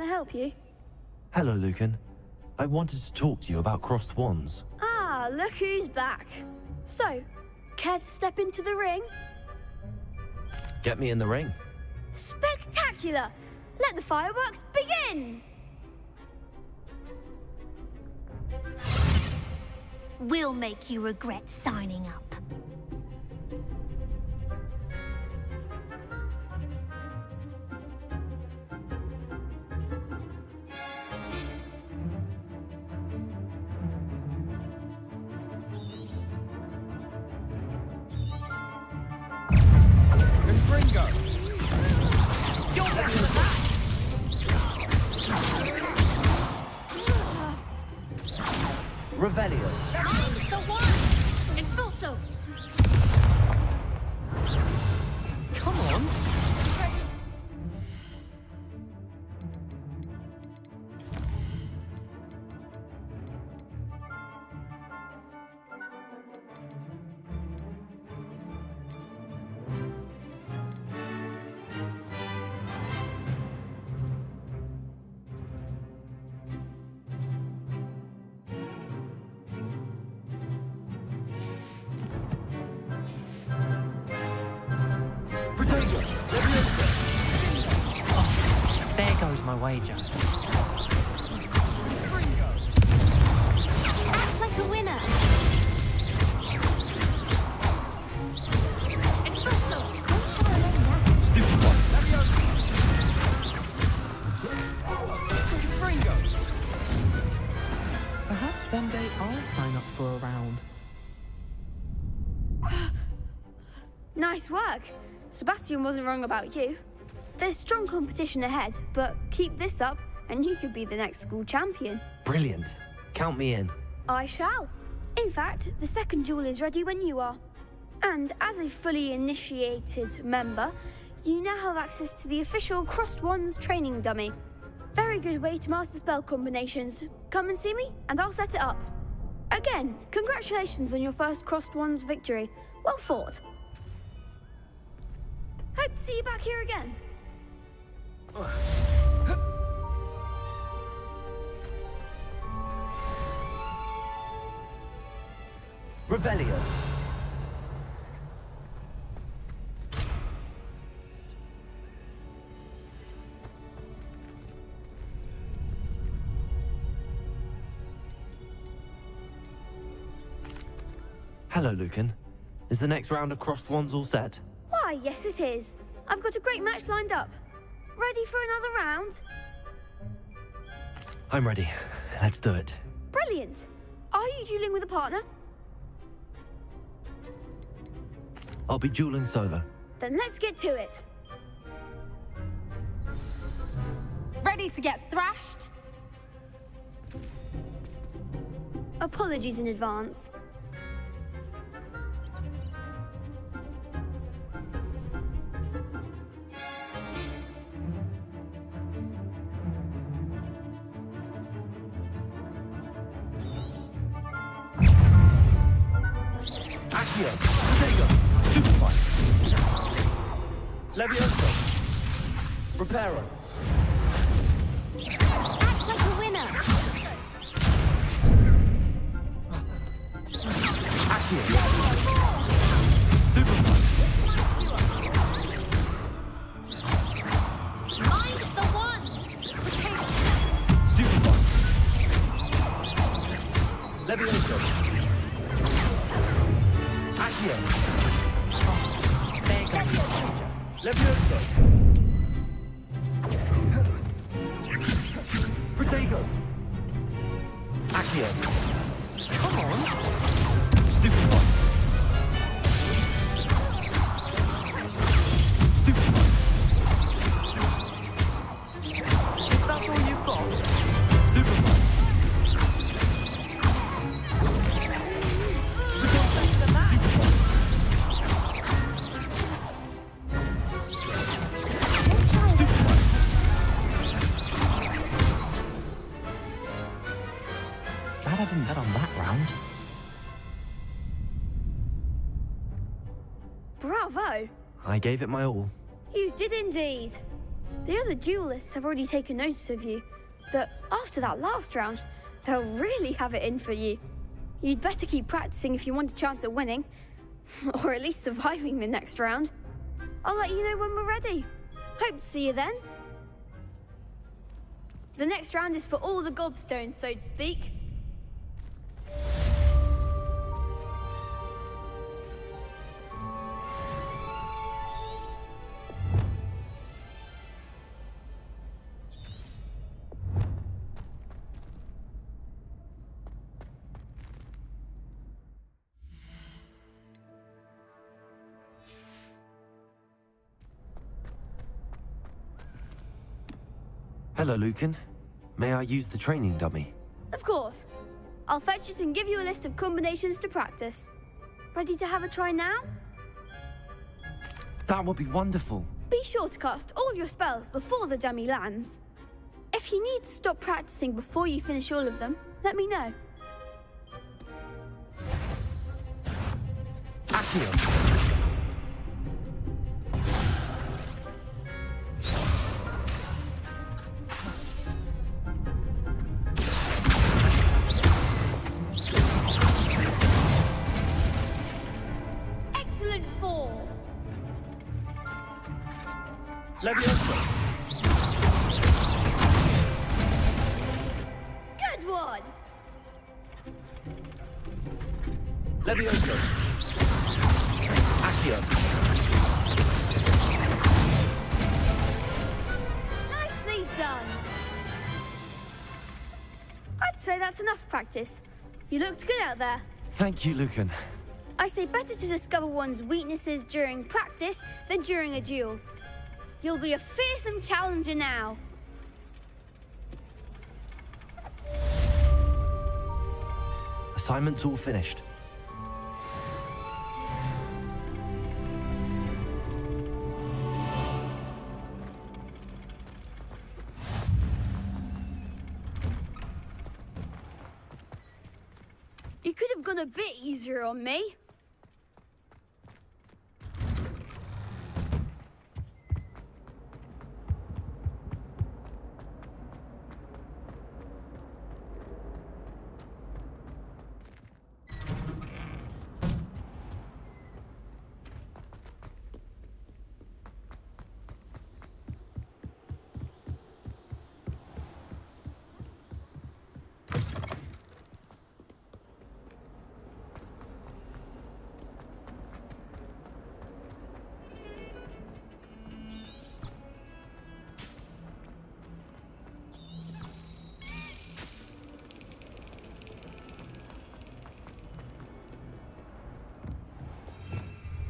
can I help you? Hello, Lucan. I wanted to talk to you about crossed wands. Ah, look who's back. So, care to step into the ring? Get me in the ring. Spectacular! Let the fireworks begin! We'll make you regret signing up. Revelio. I'm the one! It's also... Come on. There goes my wager. Act like a winner! It's also... Don't try letting that. Stupid one. Perhaps one day I'll sign up for a round. Nice work. Sebastian wasn't wrong about you. There's strong competition ahead, but keep this up and you could be the next school champion. Brilliant. Count me in. I shall. In fact, the second duel is ready when you are. And as a fully initiated member, you now have access to the official Crossed Wands training dummy. Very good way to master spell combinations. Come and see me, and I'll set it up. Again, congratulations on your first Crossed Wands victory. Well fought. Hope to see you back here again. Revelio. Hello, Lucan. Is the next round of crossed wands all set? Why, yes it is. I've got a great match lined up. Ready for another round? I'm ready. Let's do it. Brilliant. Are you dueling with a partner? I'll be dueling solo. Then let's get to it. Ready to get thrashed? Apologies in advance. Accio. Sega. Superfly. Levioso. Reparo. Act like a winner! Accio. Superfly. Mind the one! Stupefy. Levioso. Accio. There goes my wager. Levioso. Protego. Accio. Come on. Stupefy. Stupefy. Is that all you've got? Stupefy. Glad I didn't bet on that round. Bravo. I gave it my all. You did indeed. The other duelists have already taken notice of you, but after that last round, they'll really have it in for you. You'd better keep practicing if you want a chance at winning, or at least surviving the next round. I'll let you know when we're ready. Hope to see you then. The next round is for all the gobstones, so to speak. Hello, Lucan. May I use the training dummy? Of course. I'll fetch it and give you a list of combinations to practice. Ready to have a try now? That would be wonderful. Be sure to cast all your spells before the dummy lands. If you need to stop practicing before you finish all of them, let me know. Accio. Excellent fall. Leviosa. Good one. Leviosa. Accio. Nicely done. I'd say that's enough practice. You looked good out there. Thank you, Lucan. I say better to discover one's weaknesses during practice than during a duel. You'll be a fearsome challenger now. Assignment's all finished. You could have gone a bit easier on me.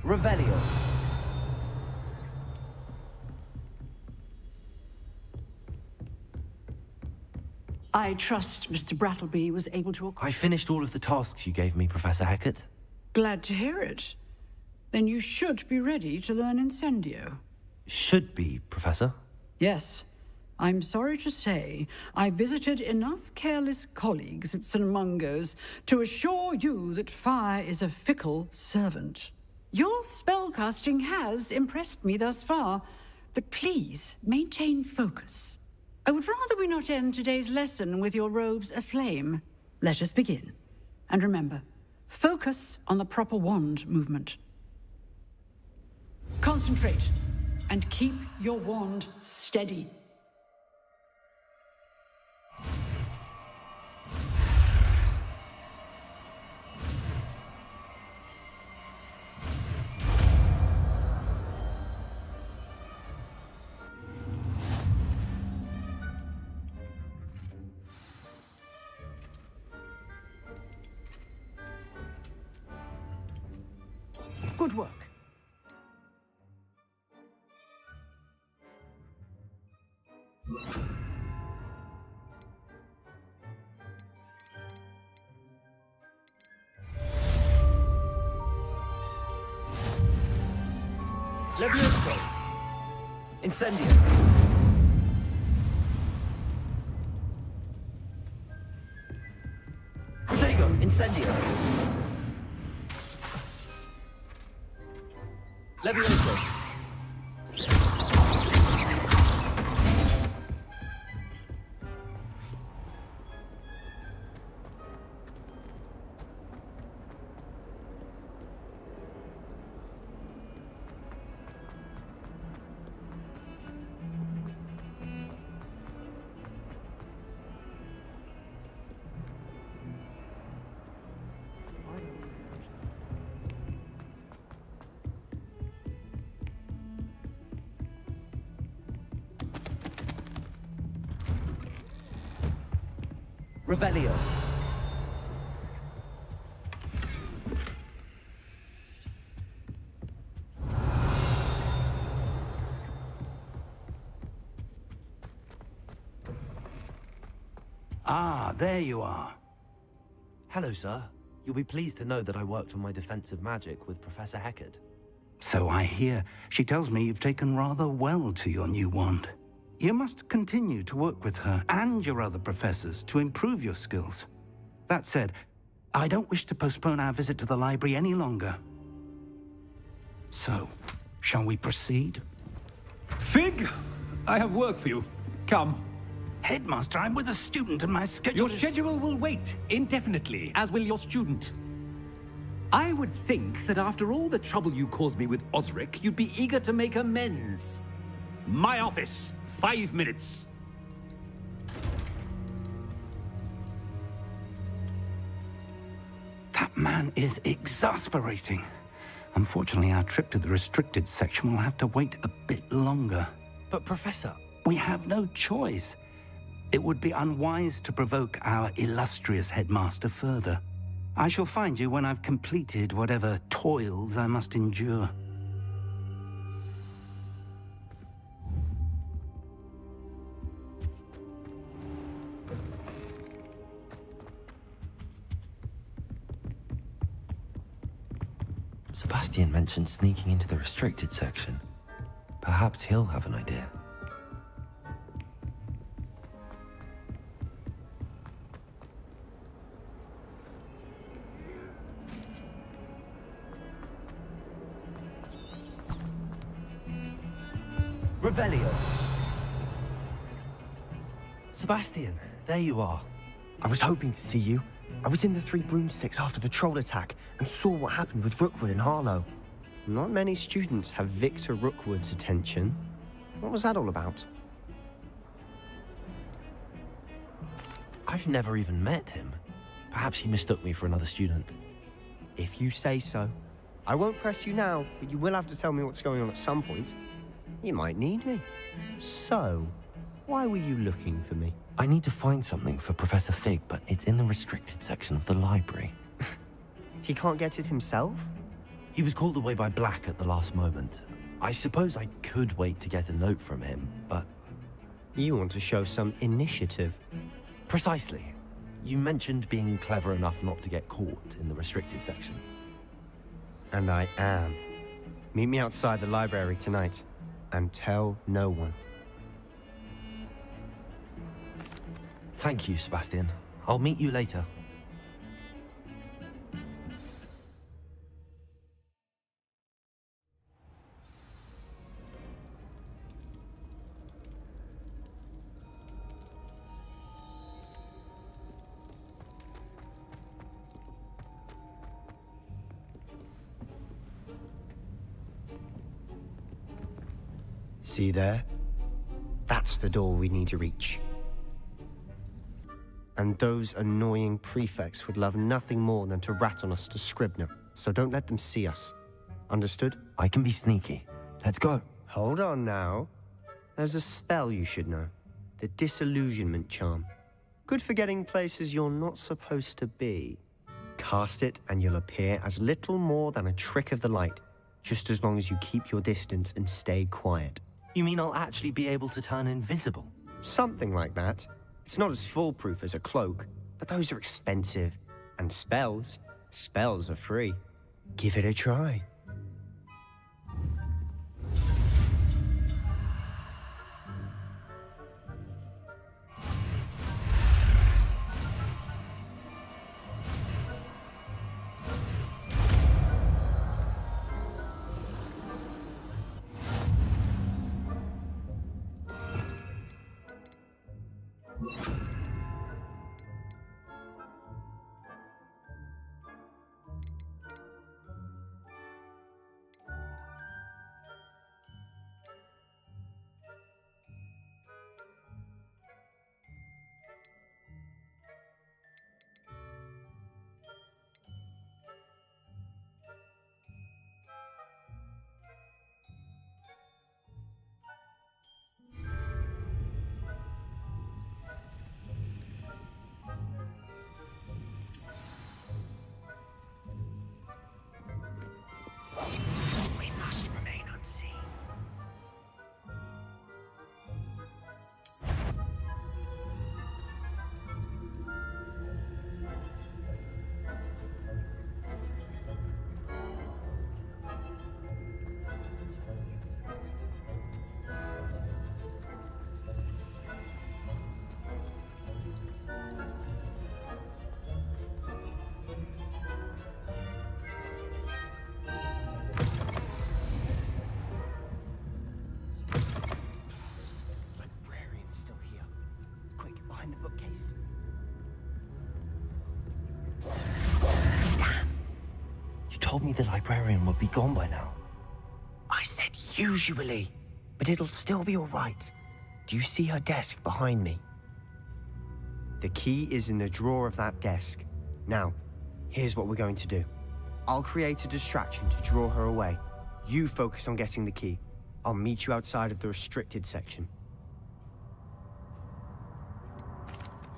Revelio. I trust Mr. Brattleby was able to... I finished all of the tasks you gave me, Professor Hecat. Glad to hear it. Then you should be ready to learn Incendio. Should be, Professor. Yes. I'm sorry to say, I visited enough careless colleagues at St. Mungo's to assure you that fire is a fickle servant. Your spellcasting has impressed me thus far, but please maintain focus. I would rather we not end today's lesson with your robes aflame. Let us begin. And remember, focus on the proper wand movement. Concentrate, and keep your wand steady. Good work. Levioso. Incendio. Protego. Incendio. Levioso. Revelio. Ah, there you are. Hello, sir. You'll be pleased to know that I worked on my defensive magic with Professor Heckard. So I hear. She tells me you've taken rather well to your new wand. You must continue to work with her and your other professors to improve your skills. That said, I don't wish to postpone our visit to the library any longer. So, shall we proceed? Fig, I have work for you. Come. Headmaster, I'm with a student and my schedule Your schedule will wait indefinitely, as will your student. I would think that after all the trouble you caused me with Osric, you'd be eager to make amends. My office, 5 minutes. That man is exasperating. Unfortunately, our trip to the restricted section will have to wait a bit longer. But, Professor... We have no choice. It would be unwise to provoke our illustrious headmaster further. I shall find you when I've completed whatever toils I must endure. Sebastian mentioned sneaking into the restricted section. Perhaps he'll have an idea. Revelio. Sebastian, there you are. I was hoping to see you. I was in the Three Broomsticks after the troll attack and saw what happened with Rookwood and Harlow. Not many students have Victor Rookwood's attention. What was that all about? I've never even met him. Perhaps he mistook me for another student. If you say so. I won't press you now, but you will have to tell me what's going on at some point. You might need me. So, why were you looking for me? I need to find something for Professor Fig, but it's in the restricted section of the library. He can't get it himself? He was called away by Black at the last moment. I suppose I could wait to get a note from him, but... You want to show some initiative. Precisely. You mentioned being clever enough not to get caught in the restricted section. And I am. Meet me outside the library tonight, and tell no one. Thank you, Sebastian. I'll meet you later. See there? That's the door we need to reach. And those annoying prefects would love nothing more than to rat on us to Scribner, so don't let them see us. Understood? I can be sneaky. Let's go. Hold on now. There's a spell you should know. The Disillusionment Charm. Good for getting places you're not supposed to be. Cast it and you'll appear as little more than a trick of the light, just as long as you keep your distance and stay quiet. You mean I'll actually be able to turn invisible? Something like that. It's not as foolproof as a cloak, but those are expensive. And spells are free. Give it a try. told me the librarian would be gone by now. I said usually, but it'll still be all right. Do you see her desk behind me? The key is in the drawer of that desk. Now, here's what we're going to do. I'll create a distraction to draw her away. You focus on getting the key. I'll meet you outside of the restricted section.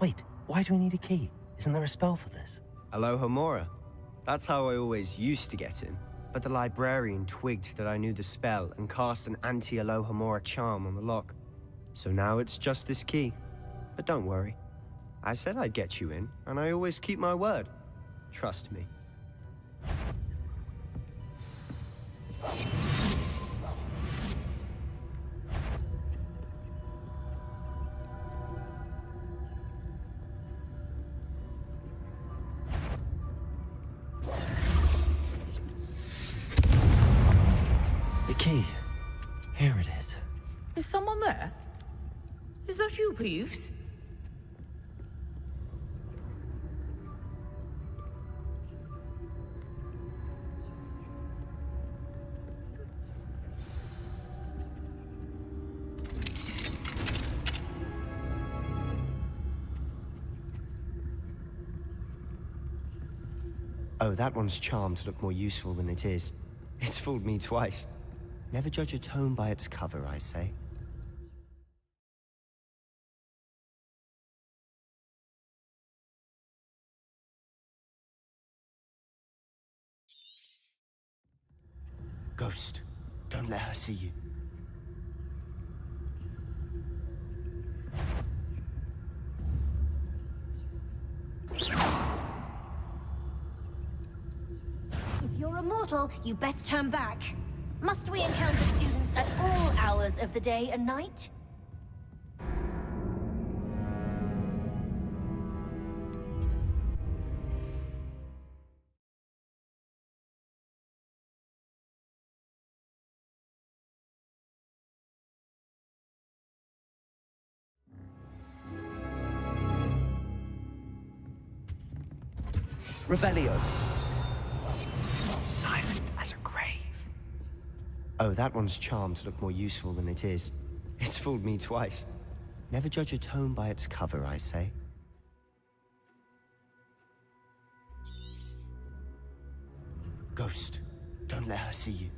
Wait, why do we need a key? Isn't there a spell for this? Alohomora. That's how I always used to get in. But the librarian twigged that I knew the spell and cast an anti-Alohomora charm on the lock. So now it's just this key. But don't worry. I said I'd get you in, and I always keep my word. Trust me. The key. Here it is. Is someone there? Is that you, Peeves? Oh, that one's charmed to look more useful than it is. It's fooled me twice. Never judge a tome by its cover, I say. Ghost, don't let her see you. If you're a mortal, you best turn back. Must we encounter students at all hours of the day and night? Revelio. Silent as a grave. Oh, that one's charmed to look more useful than it is. It's fooled me twice. Never judge a tome by its cover, I say. Ghost, don't let her see you.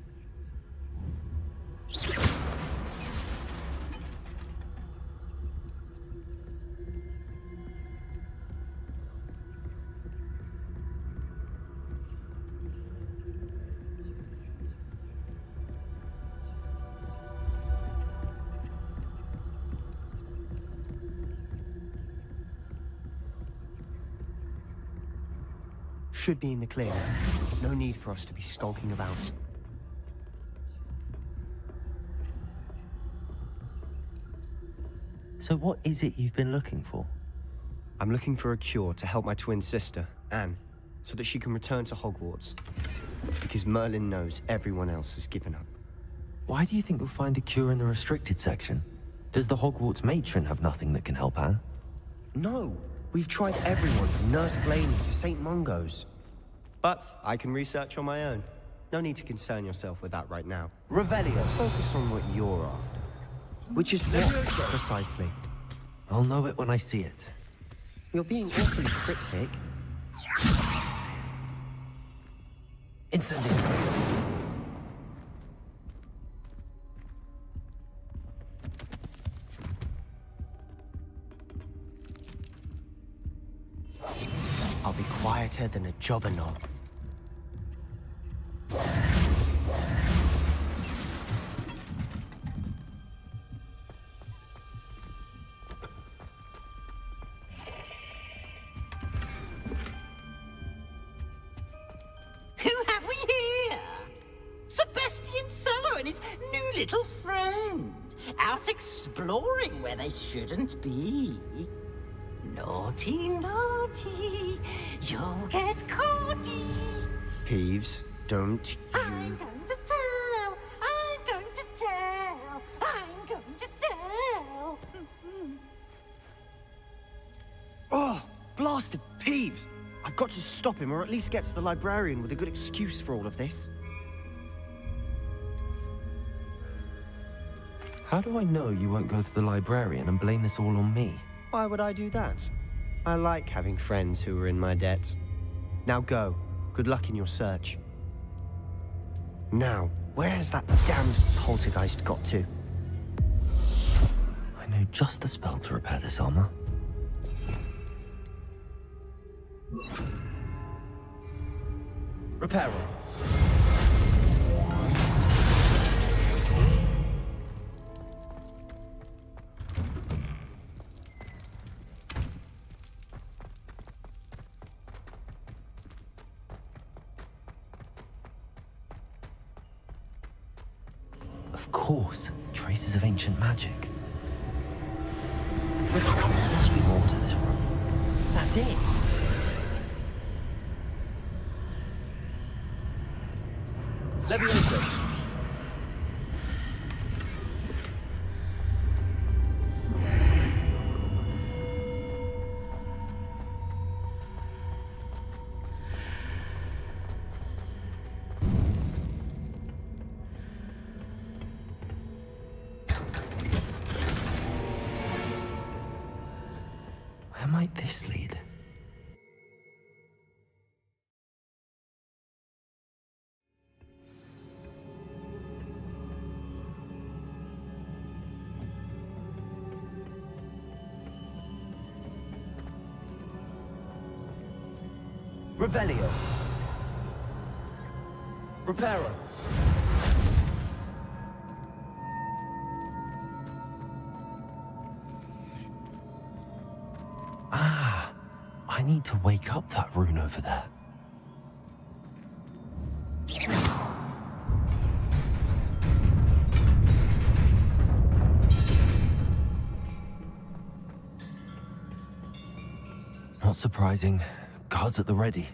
Should be in the clear. No need for us to be skulking about. So what is it you've been looking for? I'm looking for a cure to help my twin sister, Anne, so that she can return to Hogwarts. Because Merlin knows everyone else has given up. Why do you think you'll find a cure in the restricted section? Does the Hogwarts matron have nothing that can help Anne? No, we've tried everyone from Nurse Blaney to St. Mungo's. But I can research on my own. No need to concern yourself with that right now. Revelio. Let's focus on what you're after. Which is what, precisely? I'll know it when I see it. You're being awfully cryptic. Incendiary. I'll be quieter than a jobberknob. Who have we here? Sebastian Cello and his new little friend. Out exploring where they shouldn't be. Naughty, naughty, you'll get caughty. Peeves, don't I'm going to tell, I'm going to tell, I'm going to tell. Oh, blasted Peeves! I've got to stop him, or at least get to the librarian with a good excuse for all of this. How do I know you won't go to the librarian and blame this all on me? Why would I do that? I like having friends who are in my debt. Now go. Good luck in your search. Now, where's that damned poltergeist got to? I know just the spell to repair this armor. Repairer. Of course, traces of ancient magic. There must be more to this room. That's it. Leviosa. Where might this lead? Revelio. Reparo. Ah, I need to wake up that rune over there. Not surprising. Guards at the ready.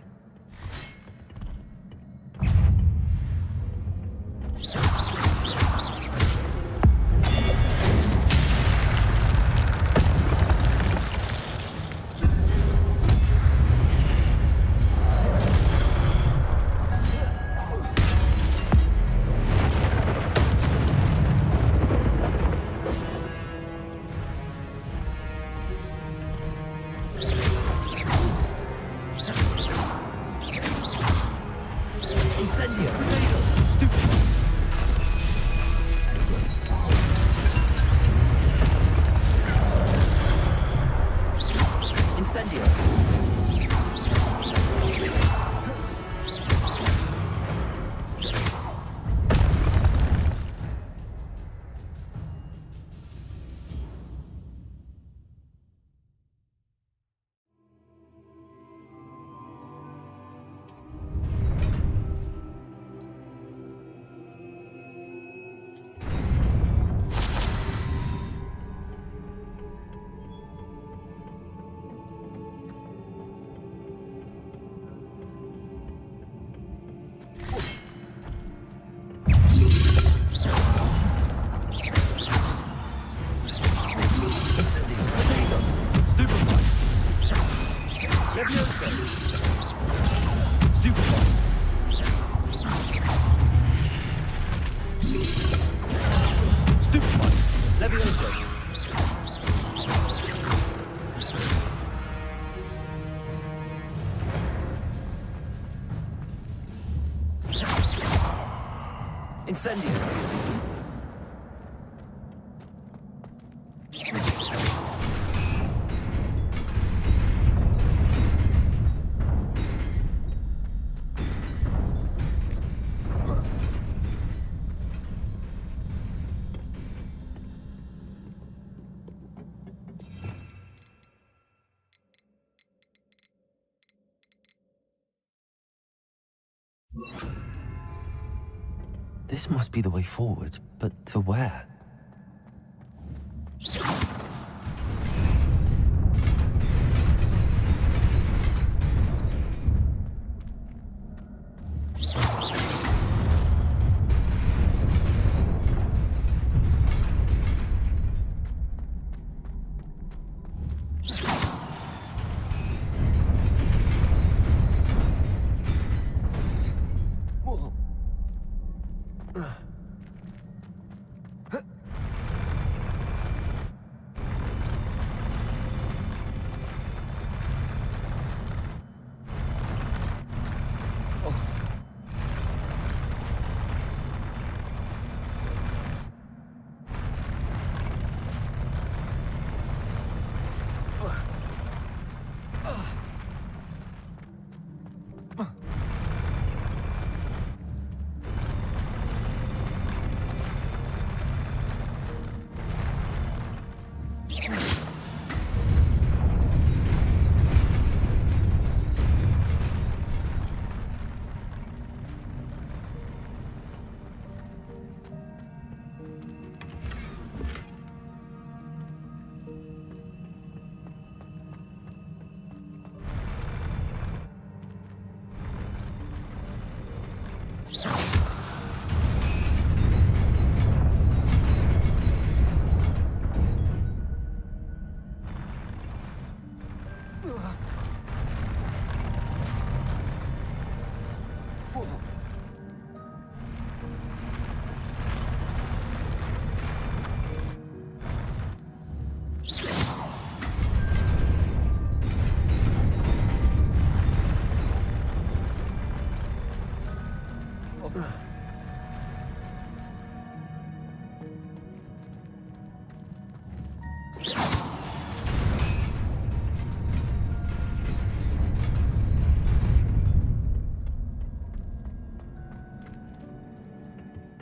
Incendio. This must be the way forward, but to where?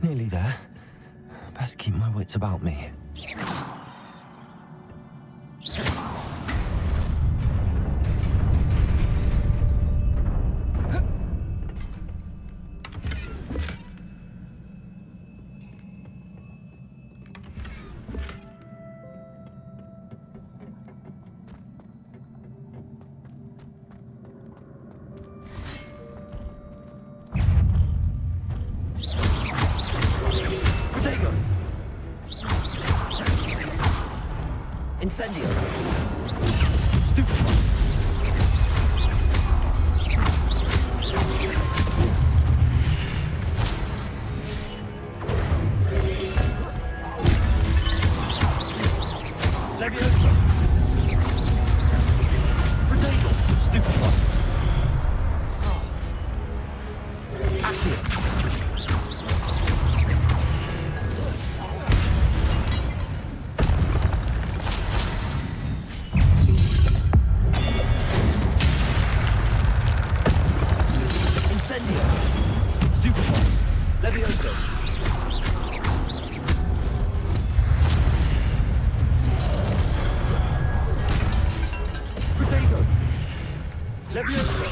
Nearly there. Best keep my wits about me. Incendio! Stupid. Levioso! Potato! Stupid one. Accio! Incendio! Stupid one. Levioso! Potato! Levioso!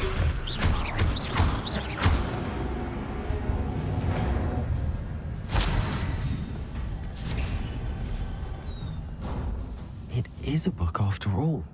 It is a book after all.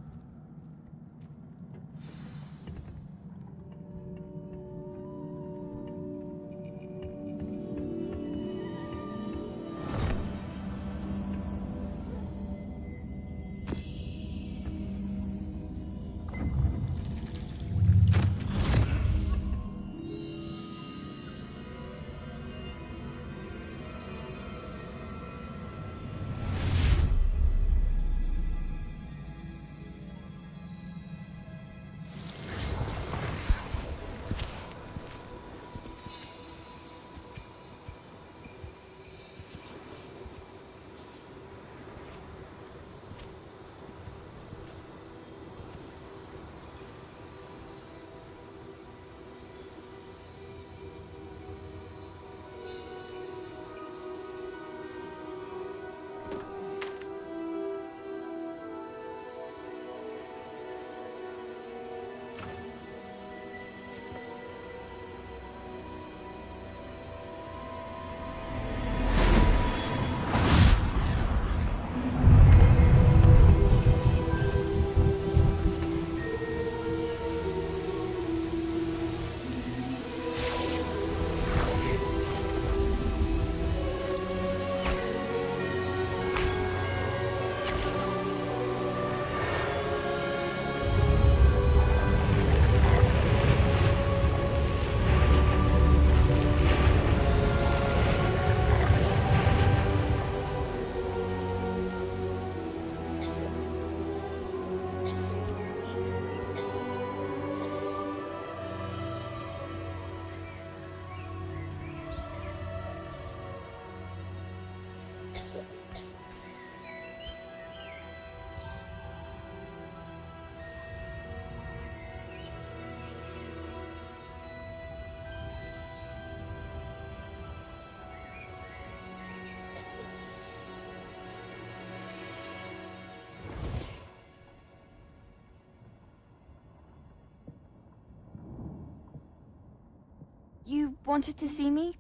You wanted to see me?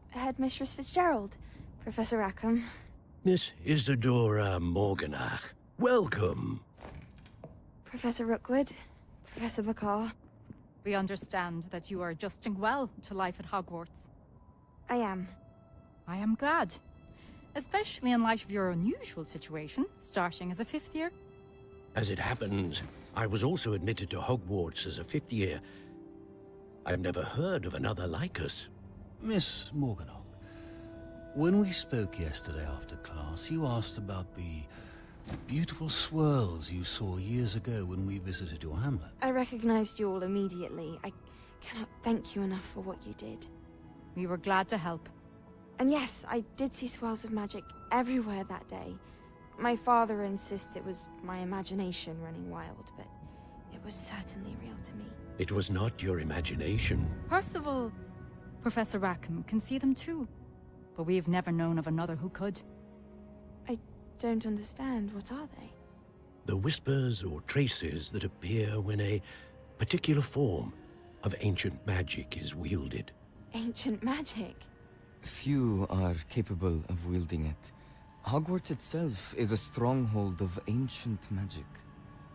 Headmistress Fitzgerald, Professor Rackham. Miss Isadora Morganach, welcome. Professor Rookwood, Professor McCaw. We understand that you are adjusting well to life at Hogwarts. I am. I am glad. Especially in light of your unusual situation, starting as a 5th year. As it happens, I was also admitted to Hogwarts as a 5th year. I've never heard of another like us. Miss Morganach, when we spoke yesterday after class, you asked about the beautiful swirls you saw years ago when we visited your hamlet. I recognized you all immediately. I cannot thank you enough for what you did. We were glad to help. And yes, I did see swirls of magic everywhere that day. My father insists it was my imagination running wild, but it was certainly real to me. It was not your imagination. Percival, Professor Rackham can see them too. but we've never known of another who could. I don't understand. What are they? The whispers or traces that appear when a particular form of ancient magic is wielded. Ancient magic? Few are capable of wielding it. Hogwarts itself is a stronghold of ancient magic.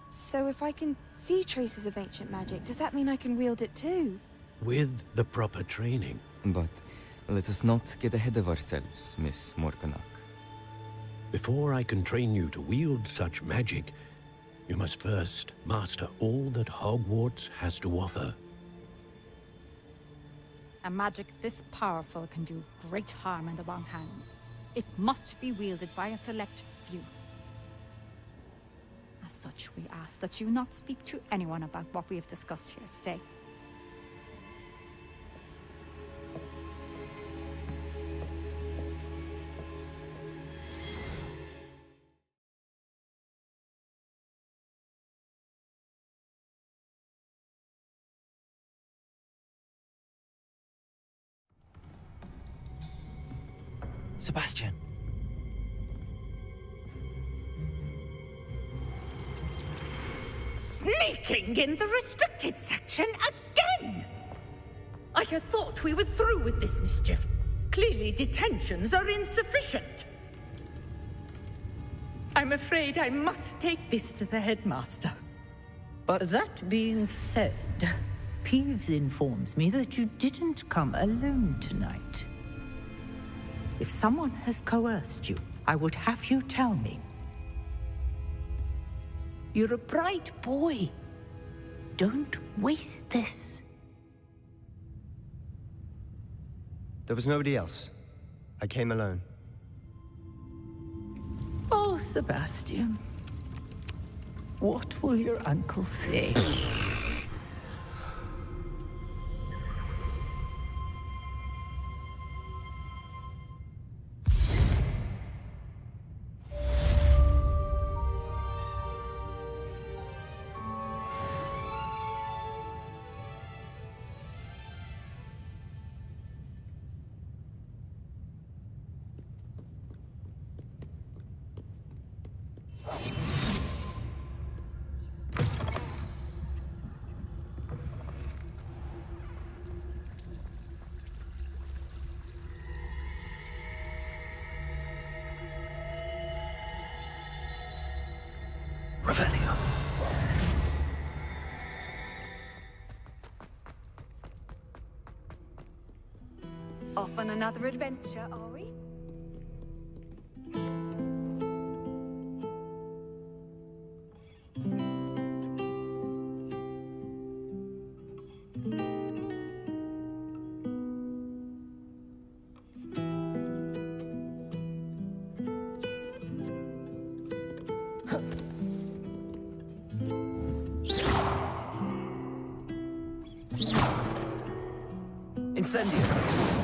So if I can see traces of ancient magic, does that mean I can wield it too? With the proper training. But let us not get ahead of ourselves, Miss Morganach. Before I can train you to wield such magic, you must first master all that Hogwarts has to offer. A magic this powerful can do great harm in the wrong hands. It must be wielded by a select few. As such, we ask that you not speak to anyone about what we have discussed here today. Sebastian. Sneaking in the restricted section again! I had thought we were through with this mischief. Clearly detentions are insufficient. I'm afraid I must take this to the headmaster. But that being said, Peeves informs me that you didn't come alone tonight. If someone has coerced you, I would have you tell me. You're a bright boy. Don't waste this. There was nobody else. I came alone. Oh, Sebastian. What will your uncle say? Revelio. Off on another adventure, are we? Incendio!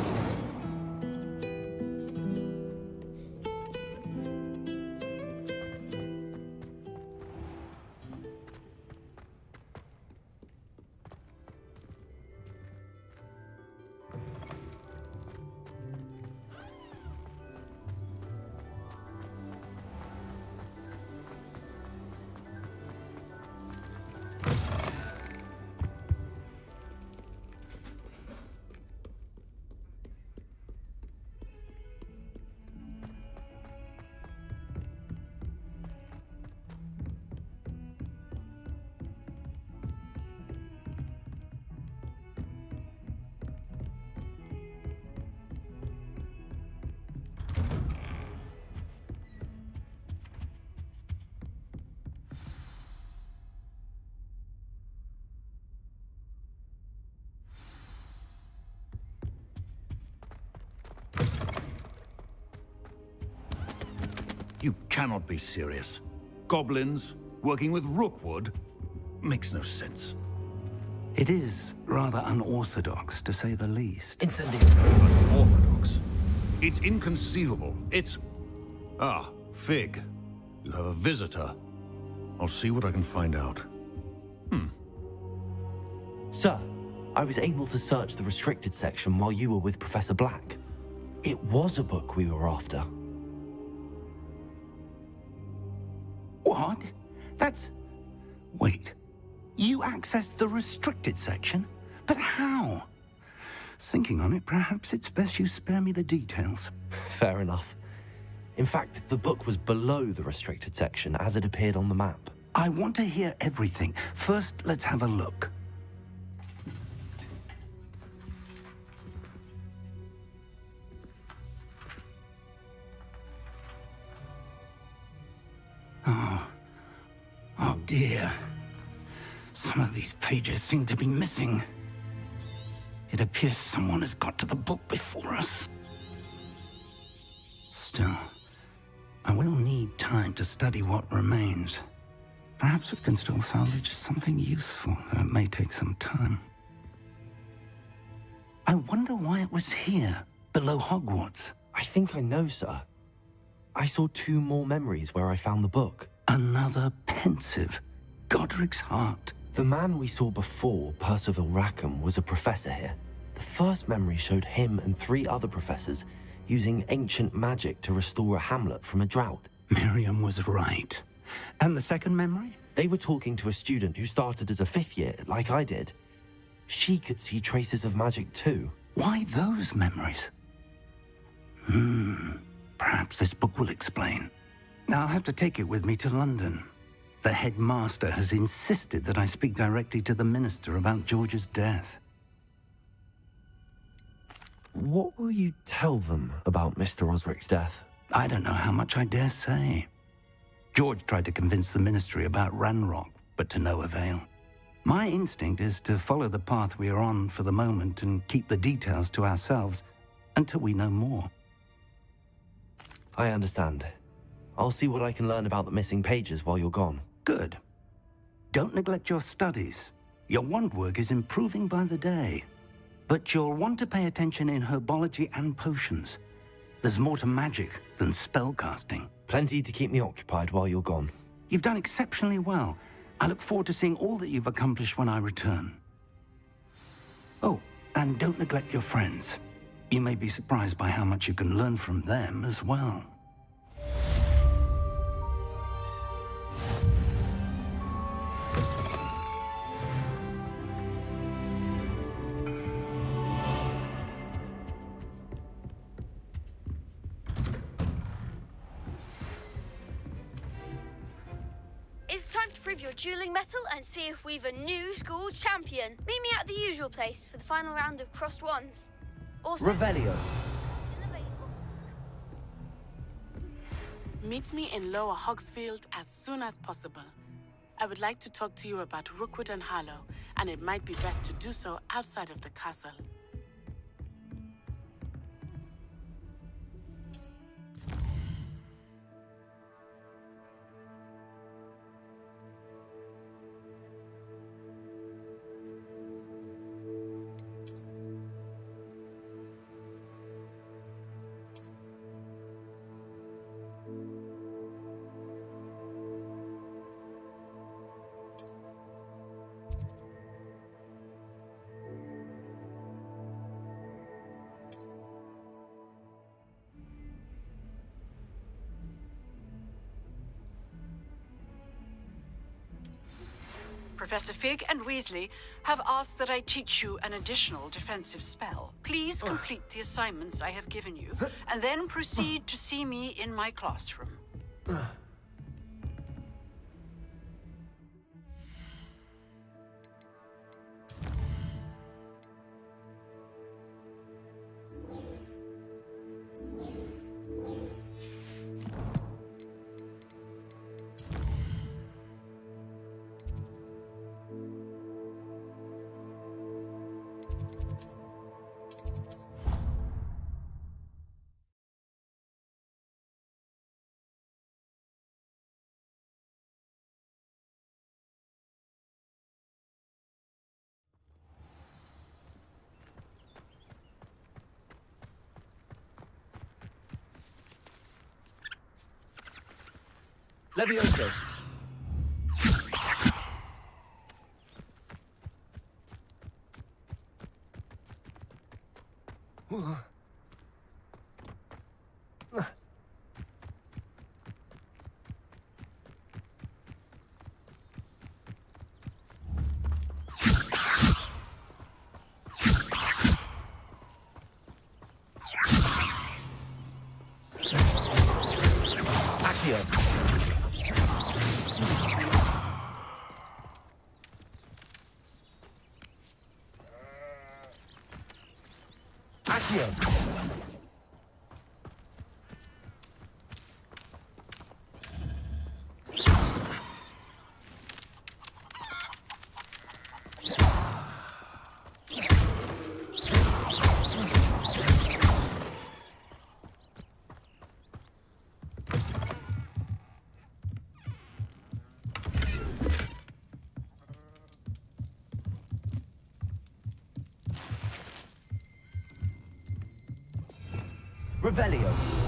You cannot be serious. Goblins working with Rookwood makes no sense. It is rather unorthodox, to say the least. Incendio! Unorthodox? It's inconceivable. It's... Ah, Fig. You have a visitor. I'll see what I can find out. Sir, I was able to search the restricted section while you were with Professor Black. It was a book we were after. What? That's... Wait. You accessed the restricted section? But how? Thinking on it, perhaps it's best you spare me the details. Fair enough. In fact, the book was below the restricted section as it appeared on the map. I want to hear everything. First, let's have a look. Oh dear. Some of these pages seem to be missing. It appears someone has got to the book before us. Still, I will need time to study what remains. Perhaps we can still salvage something useful, though it may take some time. I wonder why it was here, below Hogwarts. I think I know, sir. I saw 2 more memories where I found the book. Another pensive. Godric's heart. The man we saw before, Percival Rackham, was a professor here. The first memory showed him and 3 other professors using ancient magic to restore a hamlet from a drought. Miriam was right. And the second memory? They were talking to a student who started as a 5th year, like I did. She could see traces of magic too. Why those memories? Perhaps this book will explain. Now I'll have to take it with me to London. The headmaster has insisted that I speak directly to the minister about George's death. What will you tell them about Mr. Osric's death? I don't know how much I dare say. George tried to convince the ministry about Ranrock, but to no avail. My instinct is to follow the path we are on for the moment and keep the details to ourselves until we know more. I understand. I'll see what I can learn about the missing pages while you're gone. Good. Don't neglect your studies. Your wand work is improving by the day. But you'll want to pay attention in herbology and potions. There's more to magic than spellcasting. Plenty to keep me occupied while you're gone. You've done exceptionally well. I look forward to seeing all that you've accomplished when I return. Oh, and don't neglect your friends. You may be surprised by how much you can learn from them as well. It's time to prove your dueling mettle and see if we've a new school champion. Meet me at the usual place for the final round of crossed wands. Also, Revelio. Meet me in Lower Hogsfield as soon as possible. I would like to talk to you about Rookwood and Harlow, and it might be best to do so outside of the castle. Professor Fig and Weasley have asked that I teach you an additional defensive spell. Please complete the assignments I have given you, and then proceed to see me in my classroom. Levioso. Incendio! Accio! Revelio.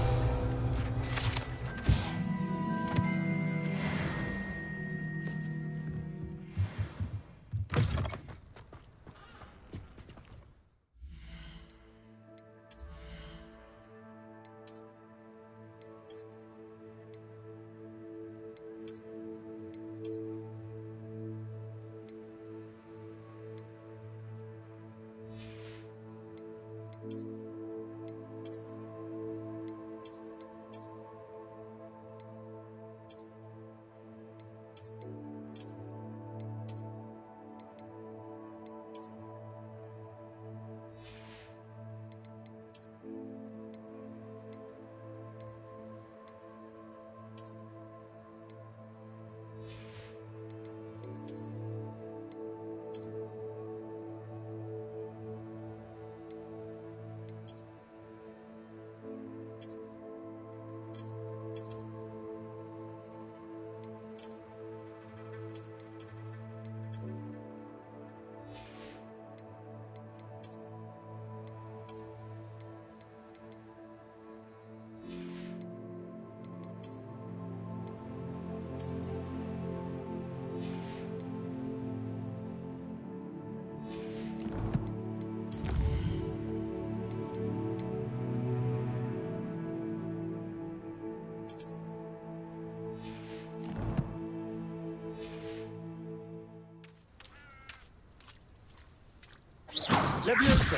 Levioso.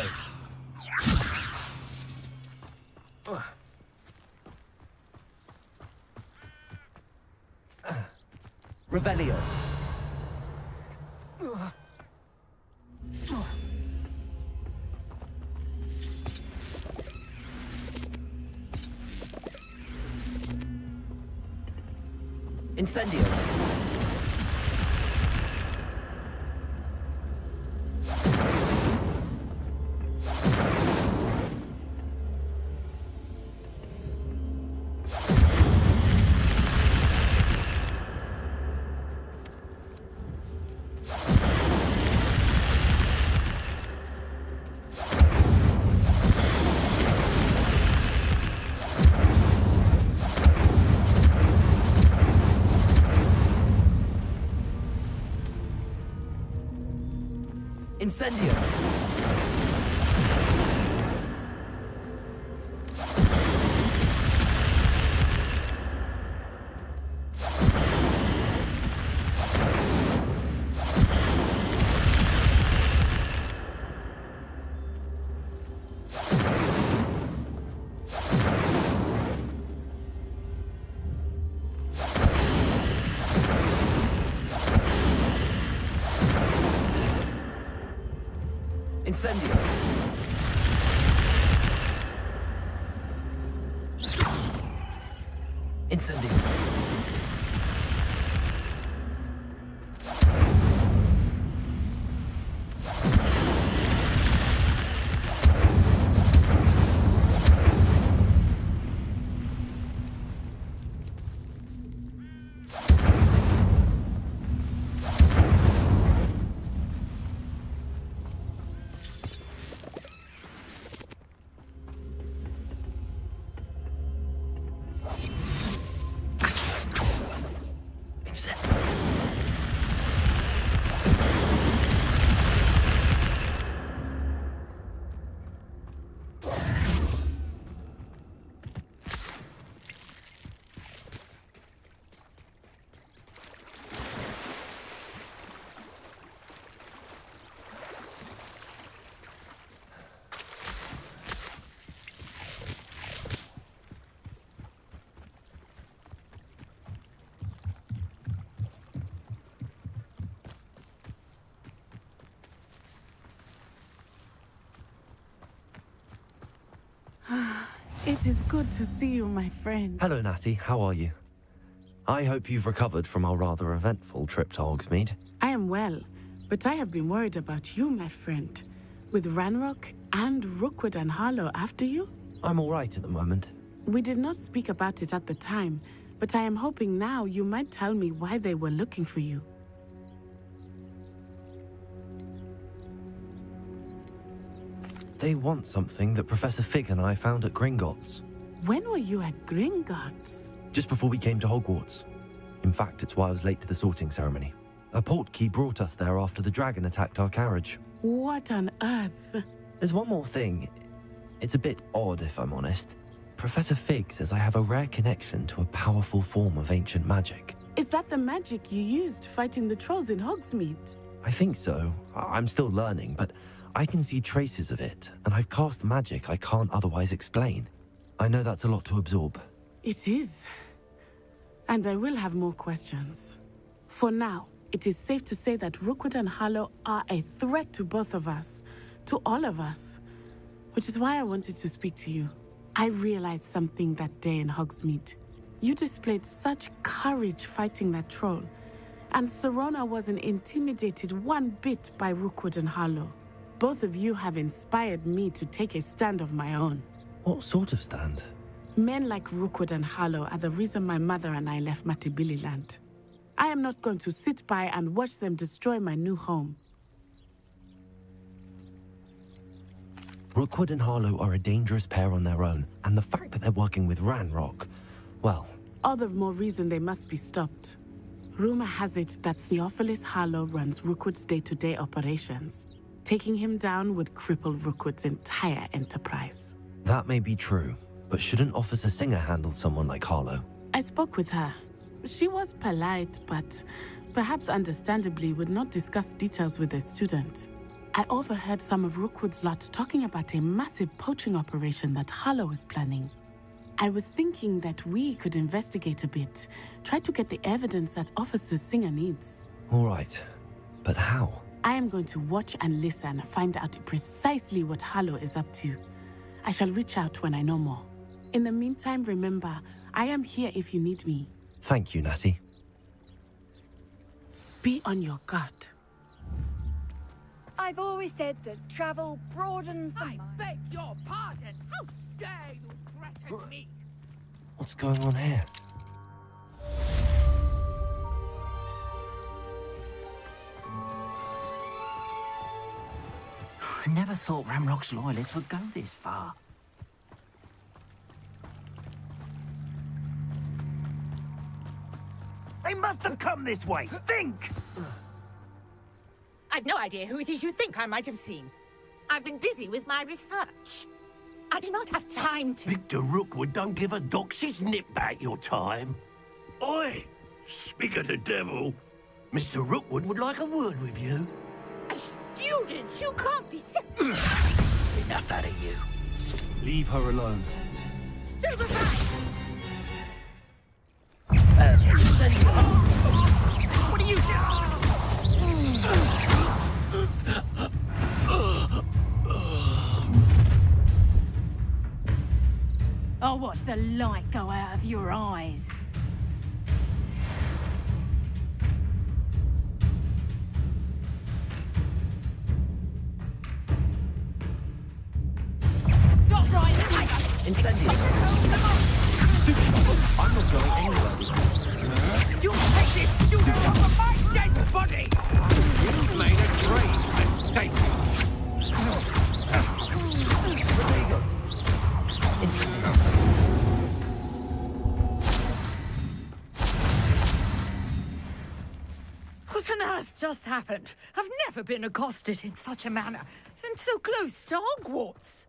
Revelio. Incendio. Incendio! Incendio! Incendio! It is good to see you, my friend. Hello, Natty. How are you? I hope you've recovered from our rather eventful trip to Hogsmeade. I am well, but I have been worried about you, my friend. With Ranrock and Rookwood and Harlow after you? I'm all right at the moment. We did not speak about it at the time, but I am hoping now you might tell me why they were looking for you. They want something that Professor Fig and I found at Gringotts. When were you at Gringotts? Just before we came to Hogwarts. In fact, it's why I was late to the sorting ceremony. A portkey brought us there after the dragon attacked our carriage. What on earth? There's one more thing. It's a bit odd, if I'm honest. Professor Fig says I have a rare connection to a powerful form of ancient magic. Is that the magic you used fighting the trolls in Hogsmeade? I think so. I'm still learning, but I can see traces of it, and I've cast magic I can't otherwise explain. I know that's a lot to absorb. It is. And I will have more questions. For now, it is safe to say that Rookwood and Harlow are a threat to both of us, to all of us. Which is why I wanted to speak to you. I realized something that day in Hogsmeade. You displayed such courage fighting that troll, and Serona wasn't intimidated one bit by Rookwood and Harlow. Both of you have inspired me to take a stand of my own. What sort of stand? Men like Rookwood and Harlow are the reason my mother and I left Matibililand. I am not going to sit by and watch them destroy my new home. Rookwood and Harlow are a dangerous pair on their own, and the fact that they're working with Ranrock, well... All the more reason they must be stopped. Rumor has it that Theophilus Harlow runs Rookwood's day-to-day operations. Taking him down would cripple Rookwood's entire enterprise. That may be true, but shouldn't Officer Singer handle someone like Harlow? I spoke with her. She was polite, but perhaps understandably would not discuss details with a student. I overheard some of Rookwood's lot talking about a massive poaching operation that Harlow is planning. I was thinking that we could investigate a bit, try to get the evidence that Officer Singer needs. All right, but how? I am going to watch and listen, find out precisely what Harlow is up to. I shall reach out when I know more. In the meantime, remember, I am here if you need me. Thank you, Natty. Be on your guard. I've always said that travel broadens the mind. I beg your pardon. How dare you threaten me? What's going on here? I never thought Ranrock's loyalists would go this far. They must have come this way. Think! I've no idea who it is you think I might have seen. I've been busy with my research. I do not have time to... Victor Rookwood don't give a doxy's nip back your time. Oi! Speak of the devil. Mr. Rookwood would like a word with you. A student? You can't be... Enough out of you. Leave her alone. Stay aside! What are you doing? I'll watch the light go out of your eyes. Stop right there! Incendiary! I'm not going anywhere with you. You take this student off of my dead body! You've made a grave mistake. What on earth just happened? I've never been accosted in such a manner, and so close to Hogwarts.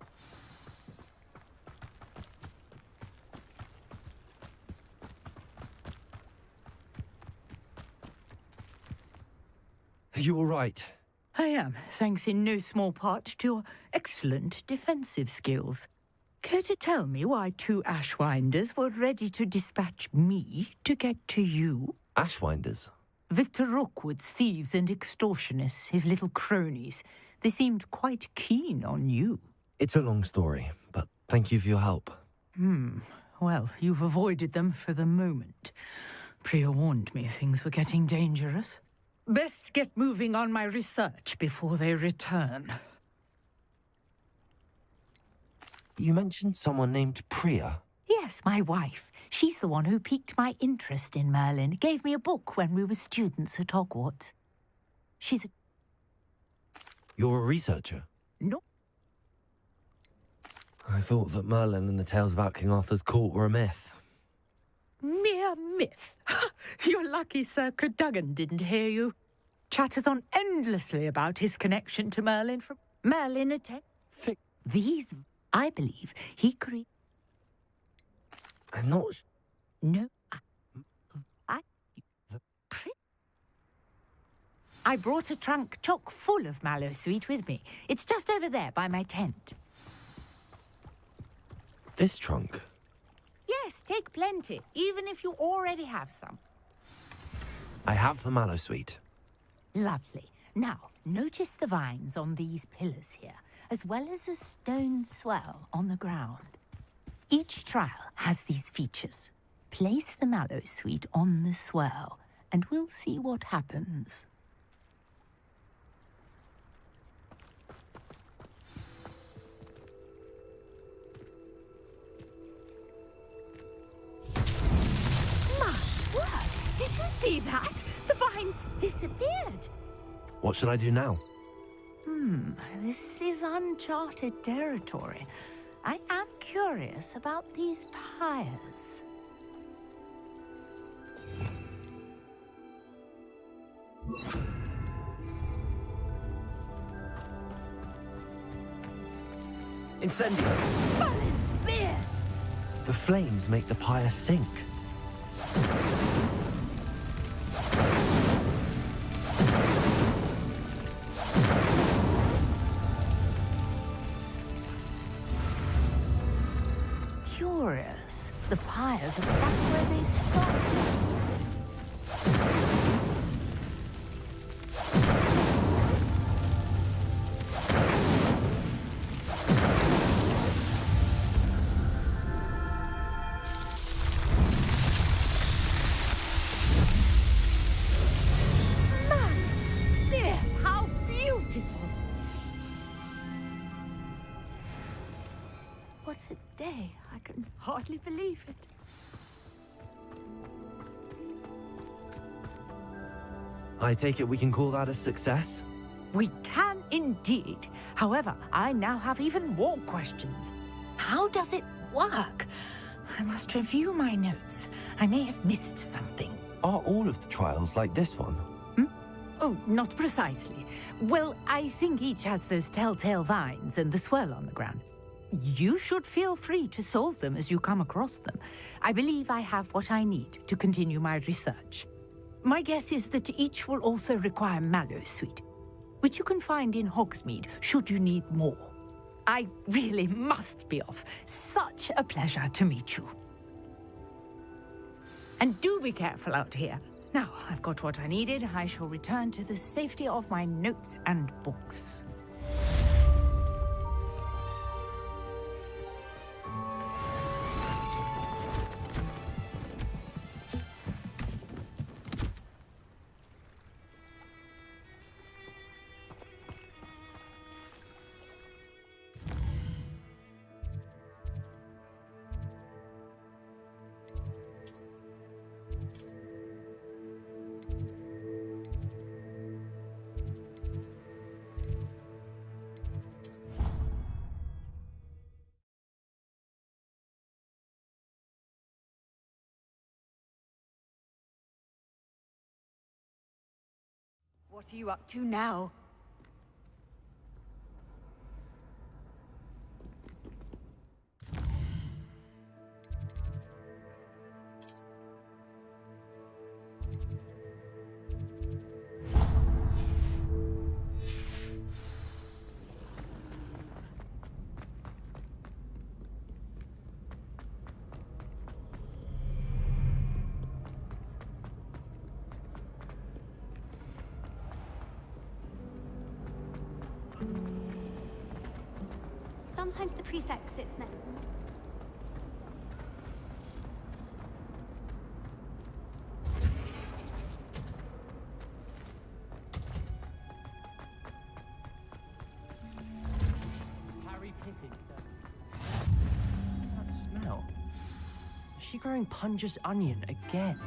Are you all right? I am, thanks in no small part to your excellent defensive skills. Care to tell me why two Ashwinders were ready to dispatch me to get to you? Ashwinders? Victor Rookwood's thieves and extortionists, his little cronies. They seemed quite keen on you. It's a long story, but thank you for your help. Well, you've avoided them for the moment. Priya warned me things were getting dangerous. Best get moving on my research before they return. You mentioned someone named Priya. Yes, my wife. She's the one who piqued my interest in Merlin. Gave me a book when we were students at Hogwarts. She's a... You're a researcher? No. I thought that Merlin and the tales about King Arthur's court were a myth. Mere myth. You're lucky Sir Cadogan didn't hear you. Chatters on endlessly about his connection to Merlin from Merlin These, I believe, he created... I'm not... No, I brought a trunk chock full of mallow sweet with me. It's just over there by my tent. This trunk? Yes, take plenty, even if you already have some. I have the mallow sweet. Lovely. Now, notice the vines on these pillars here, as well as a stone swell on the ground. Each trial has these features. Place the mallow sweet on the swell, and we'll see what happens. My word! Did you see that? The vines disappeared. What should I do now? This is uncharted territory. I am curious about these pyres. Incendio! Merlin's beard! The flames make the pyre sink. Curious. The pyres are back where they started. How beautiful! What a day. I can hardly believe it. I take it we can call that a success? We can indeed. However, I now have even more questions. How does it work? I must review my notes. I may have missed something. Are all of the trials like this one? Oh, not precisely. Well, I think each has those telltale vines and the swirl on the ground. You should feel free to solve them as you come across them. I believe I have what I need to continue my research. My guess is that each will also require mallow sweet, which you can find in Hogsmeade should you need more. I really must be off. Such a pleasure to meet you. And do be careful out here. Now, I've got what I needed. I shall return to the safety of my notes and books. What are you up to now? Sometimes the prefect sits next. she growing Punja's onion again?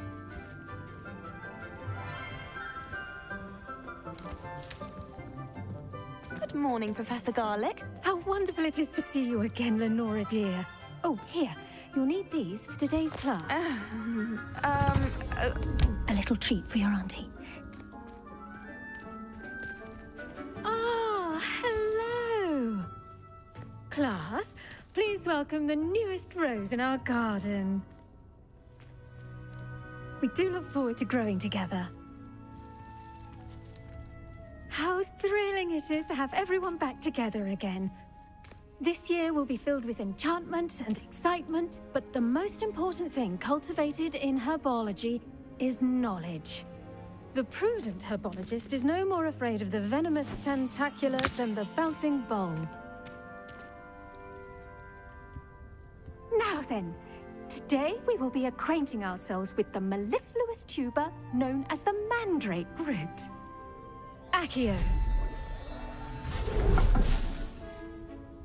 Good morning, Professor Garlic. How wonderful it is to see you again, Lenora dear. Oh, here. You'll need these for today's class. A little treat for your auntie. Ah, hello. Class, please welcome the newest rose in our garden. We do look forward to growing together. How thrilling it is to have everyone back together again. This year will be filled with enchantment and excitement, but the most important thing cultivated in herbology is knowledge. The prudent herbologist is no more afraid of the venomous tentacula than the bouncing bowl. Now then, today we will be acquainting ourselves with the mellifluous tuber known as the mandrake root. Accio.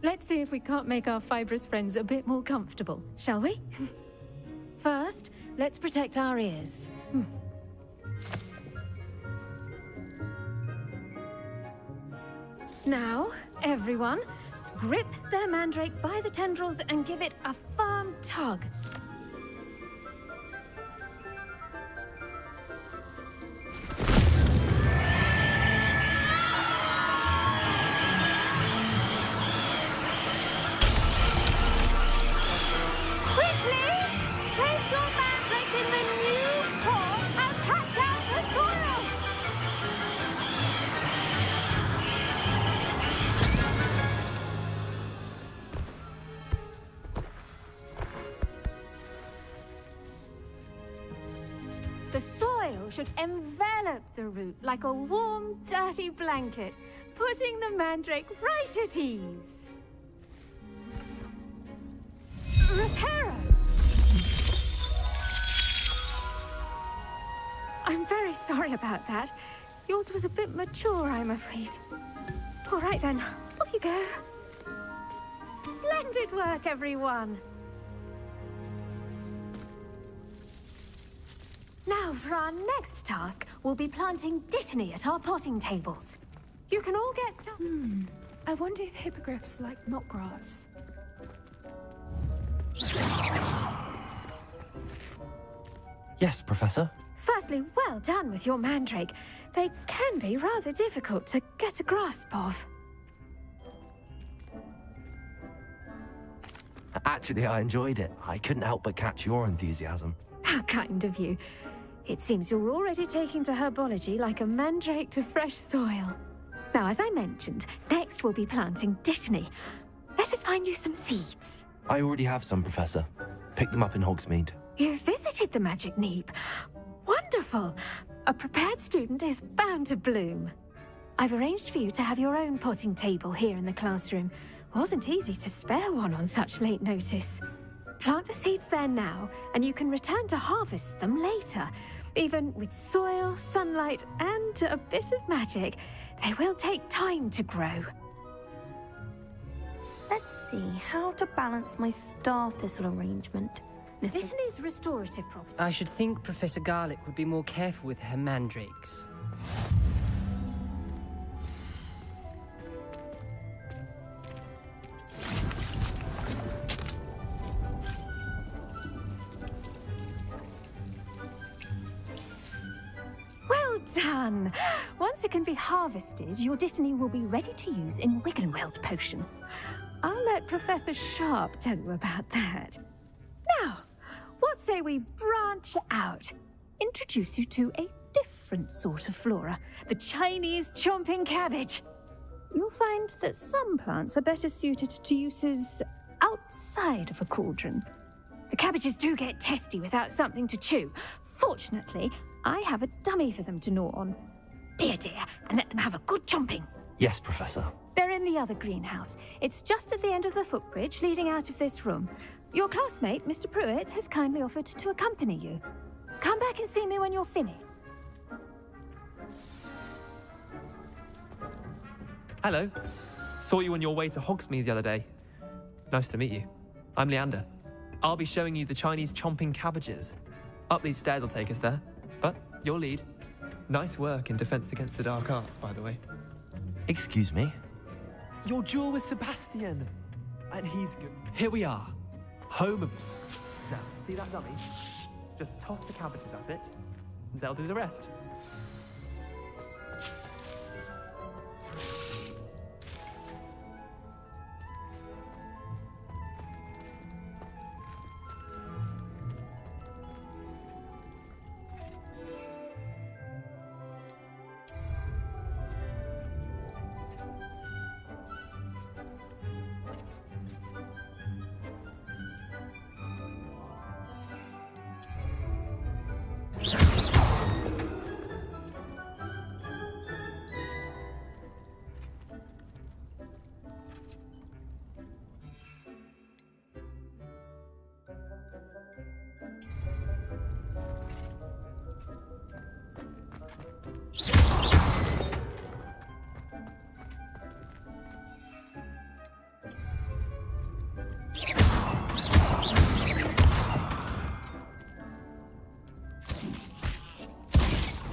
Let's see if we can't make our fibrous friends a bit more comfortable, shall we? First, let's protect our ears. Now, everyone, grip their mandrake by the tendrils and give it a firm tug. The soil should envelop the root like a warm, dirty blanket, putting the mandrake right at ease. Reparo! I'm very sorry about that. Yours was a bit mature, I'm afraid. All right then, off you go. Splendid work, everyone. Now, for our next task, we'll be planting dittany at our potting tables. You can all get started. I wonder if hippogriffs like knotgrass. Yes, Professor. Firstly, well done with your mandrake. They can be rather difficult to get a grasp of. Actually, I enjoyed it. I couldn't help but catch your enthusiasm. How kind of you. It seems you're already taking to herbology like a mandrake to fresh soil. Now, as I mentioned, next we'll be planting dittany. Let us find you some seeds. I already have some, Professor. Picked them up in Hogsmeade. You visited the Magic Neep. Wonderful! A prepared student is bound to bloom. I've arranged for you to have your own potting table here in the classroom. Wasn't easy to spare one on such late notice. Plant the seeds there now, and you can return to harvest them later. Even with soil, sunlight, and a bit of magic, they will take time to grow. Let's see how to balance my star thistle arrangement. Dittany's restorative property. I should think Professor Garlic would be more careful with her mandrakes. Well done! Once it can be harvested, your dittany will be ready to use in Wiggenweld potion. I'll let Professor Sharp tell you about that. Now, what say we branch out? Introduce you to a different sort of flora, the Chinese chomping cabbage. You'll find that some plants are better suited to uses outside of a cauldron. The cabbages do get testy without something to chew. Fortunately, I have a dummy for them to gnaw on. Be a dear and let them have a good chomping. Yes, Professor. They're in the other greenhouse. It's just at the end of the footbridge leading out of this room. Your classmate, Mr. Pruitt, has kindly offered to accompany you. Come back and see me when you're finished. Hello. Saw you on your way to Hogsmeade the other day. Nice to meet you. I'm Leander. I'll be showing you the Chinese chomping cabbages. Up these stairs will take us there, but your lead. Nice work in defense against the dark arts, by the way. Excuse me? Your duel with Sebastian. And he's good. Here we are. Home of... Now, see that dummy? Just toss the cabbages at it, and they'll do the rest.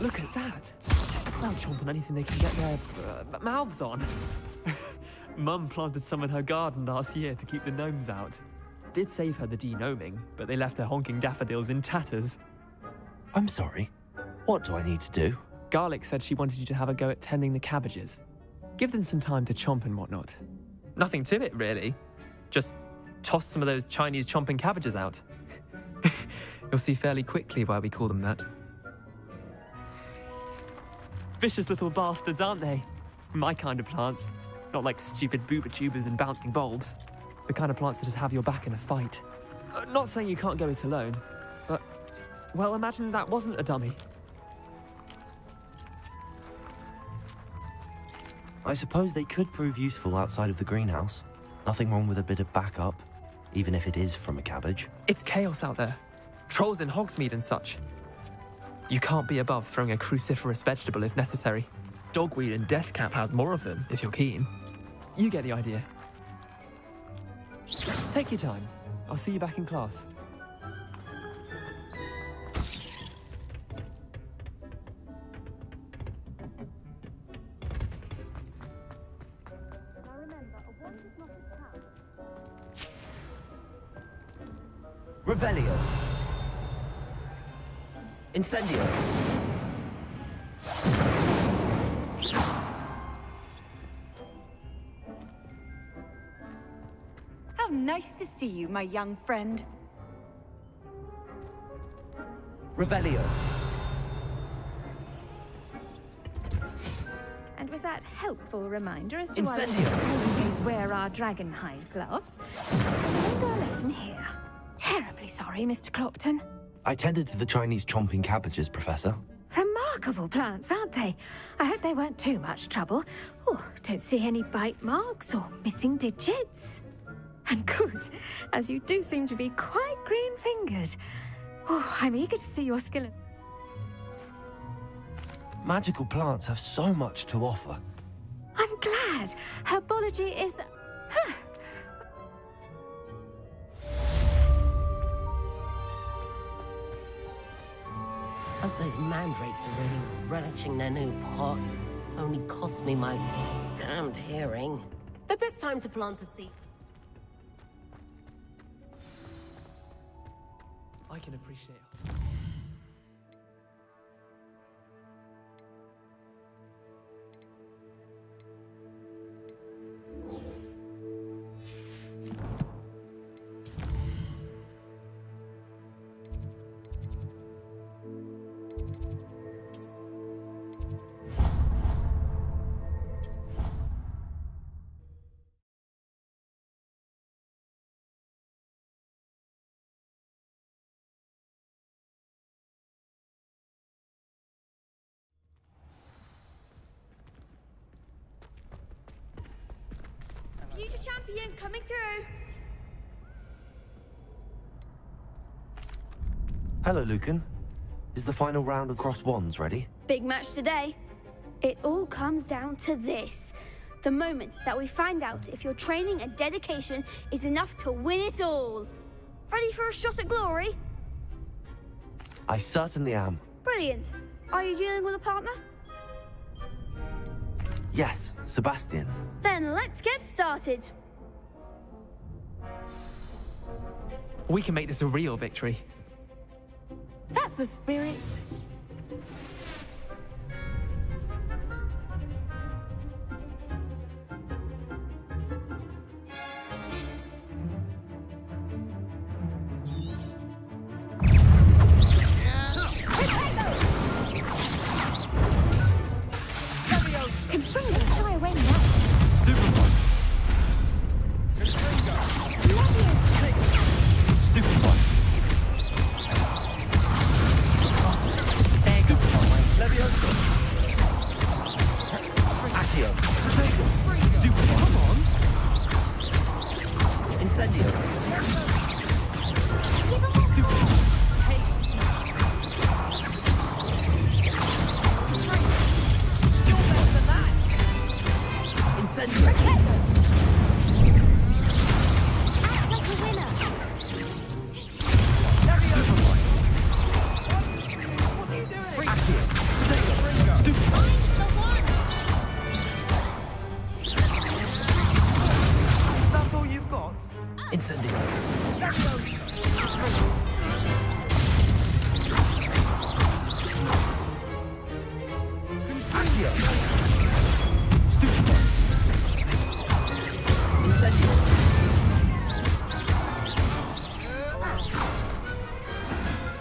Look at that! They'll chomp on anything they can get their mouths on. Mum planted some in her garden last year to keep the gnomes out. Did save her the de-gnoming, but they left her honking daffodils in tatters. I'm sorry. What do I need to do? Garlic said she wanted you to have a go at tending the cabbages. Give them some time to chomp and whatnot. Nothing to it, really. Just toss some of those Chinese chomping cabbages out. You'll see fairly quickly why we call them that. Vicious little bastards, aren't they? My kind of plants. Not like stupid booba tubers and bouncing bulbs. The kind of plants that just have your back in a fight. Not saying you can't go it alone, but... well, imagine that wasn't a dummy. I suppose they could prove useful outside of the greenhouse. Nothing wrong with a bit of backup, even if it is from a cabbage. It's chaos out there. Trolls in Hogsmeade and such. You can't be above throwing a cruciferous vegetable if necessary. Dogweed and Deathcap has more of them, if you're keen. You get the idea. Take your time. I'll see you back in class. Revelio. Incendio. How nice to see you, my young friend. Revelio. And with that helpful reminder as to why Incendio. we always wear our dragon hide gloves, let's end our lesson here. Terribly sorry, Mr. Clopton. I tended to the Chinese chomping cabbages, Professor. Remarkable plants, aren't they? I hope they weren't too much trouble. Oh, don't see any bite marks or missing digits. And good, as you do seem to be quite green-fingered. Oh, I'm eager to see your skill. Magical plants have so much to offer. I'm glad. Herbology is... Hope those mandrakes are really relishing their new pots. Only cost me my damned hearing. The best time to plant a seed. I can appreciate it. Future champion coming through. Hello, Lucan. Is the final round of crossed wands ready? Big match today. It all comes down to this. The moment that we find out if your training and dedication is enough to win it all. Ready for a shot at glory? I certainly am. Brilliant. Are you dealing with a partner? Yes, Sebastian. Then let's get started. We can make this a real victory. That's the spirit.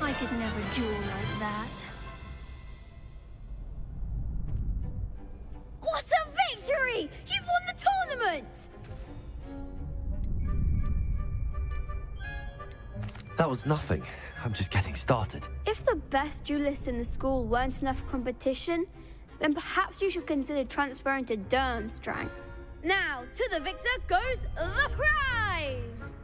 I could never duel like that. What a victory! You've won the tournament! That was nothing. I'm just getting started. If the best duelists in the school weren't enough for competition, then perhaps you should consider transferring to Durmstrang. Now, to the victor goes the prize!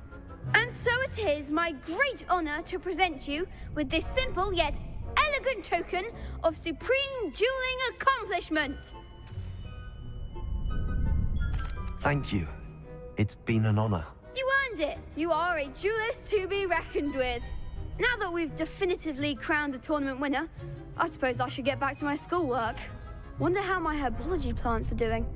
And so it is my great honor to present you with this simple yet elegant token of supreme dueling accomplishment. Thank you. It's been an honor. You earned it. You are a duelist to be reckoned with. Now that we've definitively crowned the tournament winner, I suppose I should get back to my schoolwork. Wonder how my herbology plants are doing.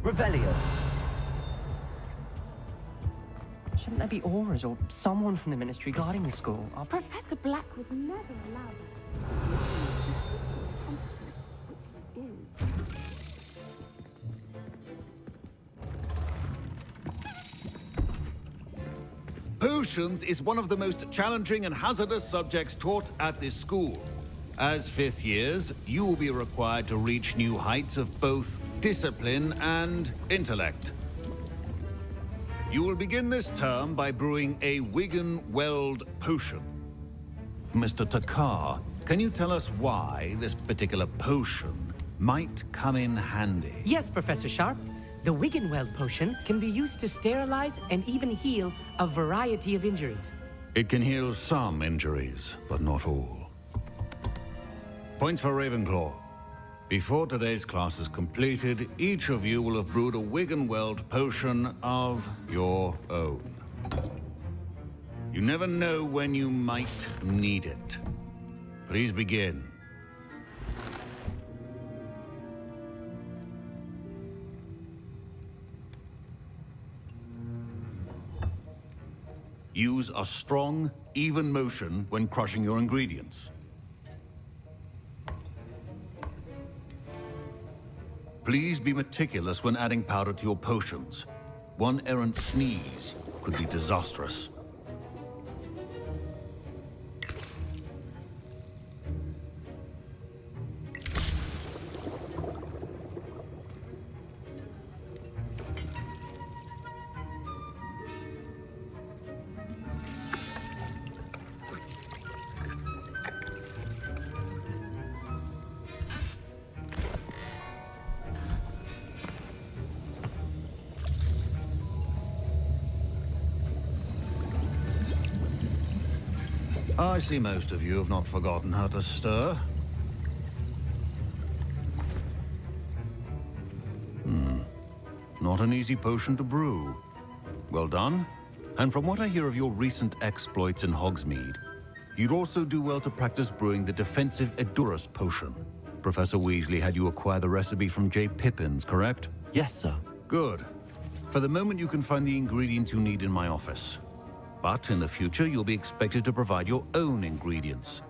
Revelio. Shouldn't there be auras or someone from the ministry guarding the school? Professor Black would never allow Potions is one of the most challenging and hazardous subjects taught at this school. As fifth years, you will be required to reach new heights of both discipline and intellect. You will begin this term by brewing a Wigan-Weld potion. Mr. Takar, can you tell us why this particular potion might come in handy? Yes, Professor Sharp. The Wigan-Weld potion can be used to sterilize and even heal a variety of injuries. It can heal some injuries, but not all. Points for Ravenclaw. Before today's class is completed, each of you will have brewed a wig and weld potion of your own. You never know when you might need it. Please begin. Use a strong, even motion when crushing your ingredients. Please be meticulous when adding powder to your potions. One errant sneeze could be disastrous. I see most of you have not forgotten how to stir. Not an easy potion to brew. Well done. And from what I hear of your recent exploits in Hogsmeade, you'd also do well to practice brewing the defensive Edurus potion. Professor Weasley had you acquire the recipe from J. Pippins, correct? Yes, sir. Good. For the moment, you can find the ingredients you need in my office. But in the future, you'll be expected to provide your own ingredients.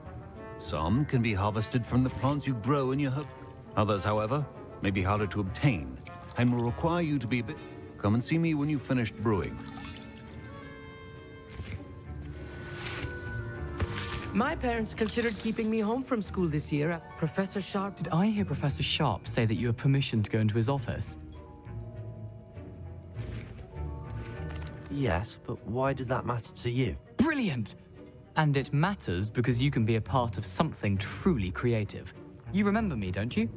Some can be harvested from the plants you grow in your home. Others, however, may be harder to obtain and will require you to be a bit... Come and see me when you've finished brewing. My parents considered keeping me home from school this year. Professor Sharp... Did I hear Professor Sharp say that you have permission to go into his office? Yes, but why does that matter to you? Brilliant! And it matters because you can be a part of something truly creative. You remember me, don't you?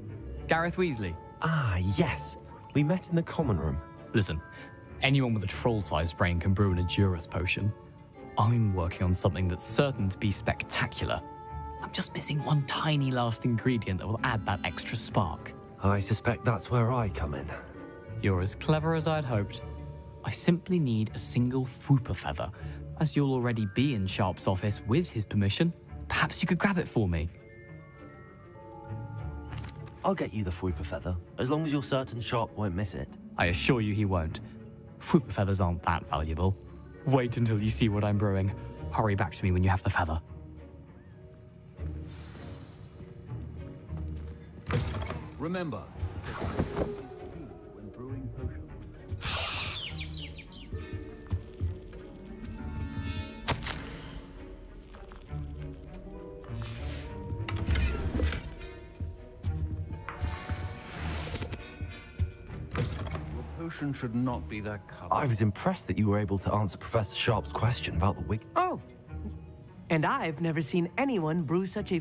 Gareth Weasley. Ah, yes. We met in the common room. Listen, anyone with a troll-sized brain can brew an Edurus potion. I'm working on something that's certain to be spectacular. I'm just missing one tiny last ingredient that will add that extra spark. I suspect that's where I come in. You're as clever as I'd hoped. I simply need a single Fwooper feather. As you'll already be in Sharp's office with his permission, perhaps you could grab it for me. I'll get you the Fwooper feather, as long as you're certain Sharp won't miss it. I assure you he won't. Fwooper feathers aren't that valuable. Wait until you see what I'm brewing. Hurry back to me when you have the feather. Remember, potion should not be that covered. I was impressed that you were able to answer Professor Sharp's question about the wig. Oh, and I've never seen anyone brew such a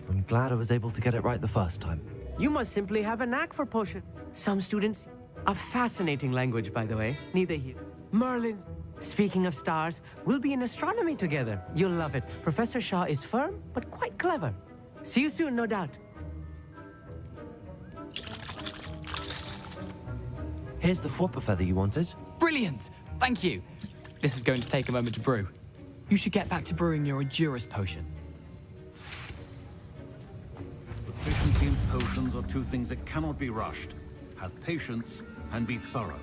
I'm glad I was able to get it right the first time. You must simply have a knack for potion. Some students... A fascinating language, by the way. Neither here. Merlin's... Speaking of stars, we'll be in astronomy together. You'll love it. Professor Shaw is firm, but quite clever. See you soon, no doubt. Here's the Fwooper feather you wanted. Brilliant! Thank you! This is going to take a moment to brew. You should get back to brewing your Edurus potion. Proficiency and potions are two things that cannot be rushed. Have patience and be thorough.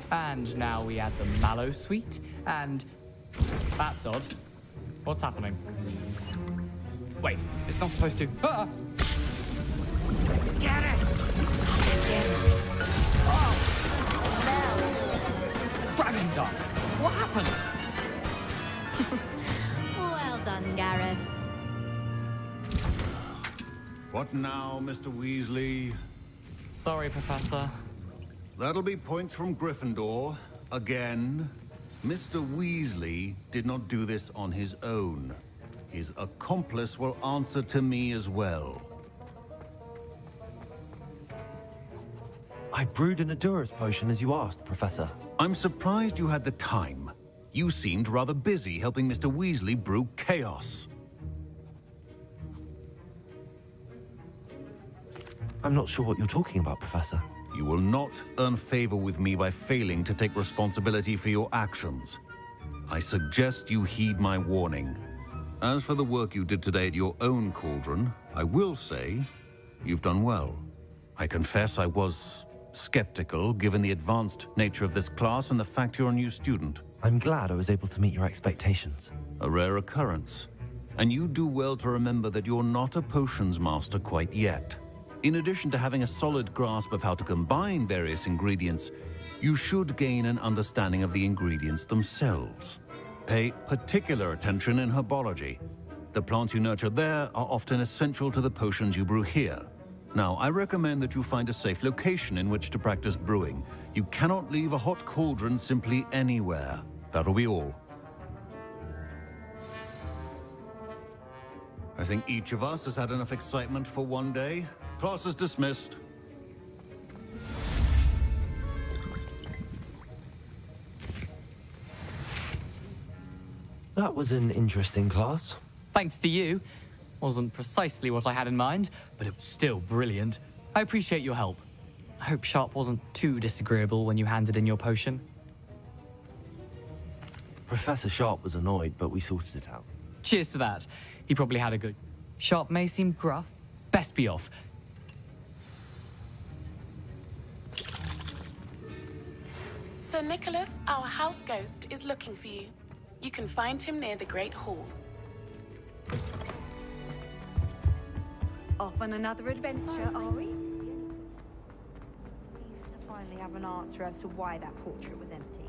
And now we add the mallow sweet, and... That's odd. What's happening? Wait, it's not supposed to... Ah! Get it! Oh! up. What happened? Well done, Gareth. What now, Mr. Weasley? Sorry, Professor. That'll be points from Gryffindor. Again. Mr. Weasley did not do this on his own. His accomplice will answer to me as well. I brewed an Adura's potion as you asked, Professor. I'm surprised you had the time. You seemed rather busy helping Mr. Weasley brew chaos. I'm not sure what you're talking about, Professor. You will not earn favor with me by failing to take responsibility for your actions. I suggest you heed my warning. As for the work you did today at your own cauldron, I will say you've done well. I confess I was skeptical, given the advanced nature of this class and the fact you're a new student. I'm glad I was able to meet your expectations. A rare occurrence. And you do well to remember that you're not a potions master quite yet. In addition to having a solid grasp of how to combine various ingredients, you should gain an understanding of the ingredients themselves. Pay particular attention in herbology. The plants you nurture there are often essential to the potions you brew here. Now, I recommend that you find a safe location in which to practice brewing. You cannot leave a hot cauldron simply anywhere. That'll be all. I think each of us has had enough excitement for one day. Class is dismissed. That was an interesting class. Thanks to you. Wasn't precisely what I had in mind, but it was still brilliant. I appreciate your help. I hope Sharp wasn't too disagreeable when you handed in your potion. Professor Sharp was annoyed, but we sorted it out. Cheers to that. He probably had a good... Sharp may seem gruff. Best be off. Sir Nicholas, our house ghost, is looking for you. You can find him near the Great Hall. Off on another adventure, are we? To finally have an answer as to why that portrait was empty.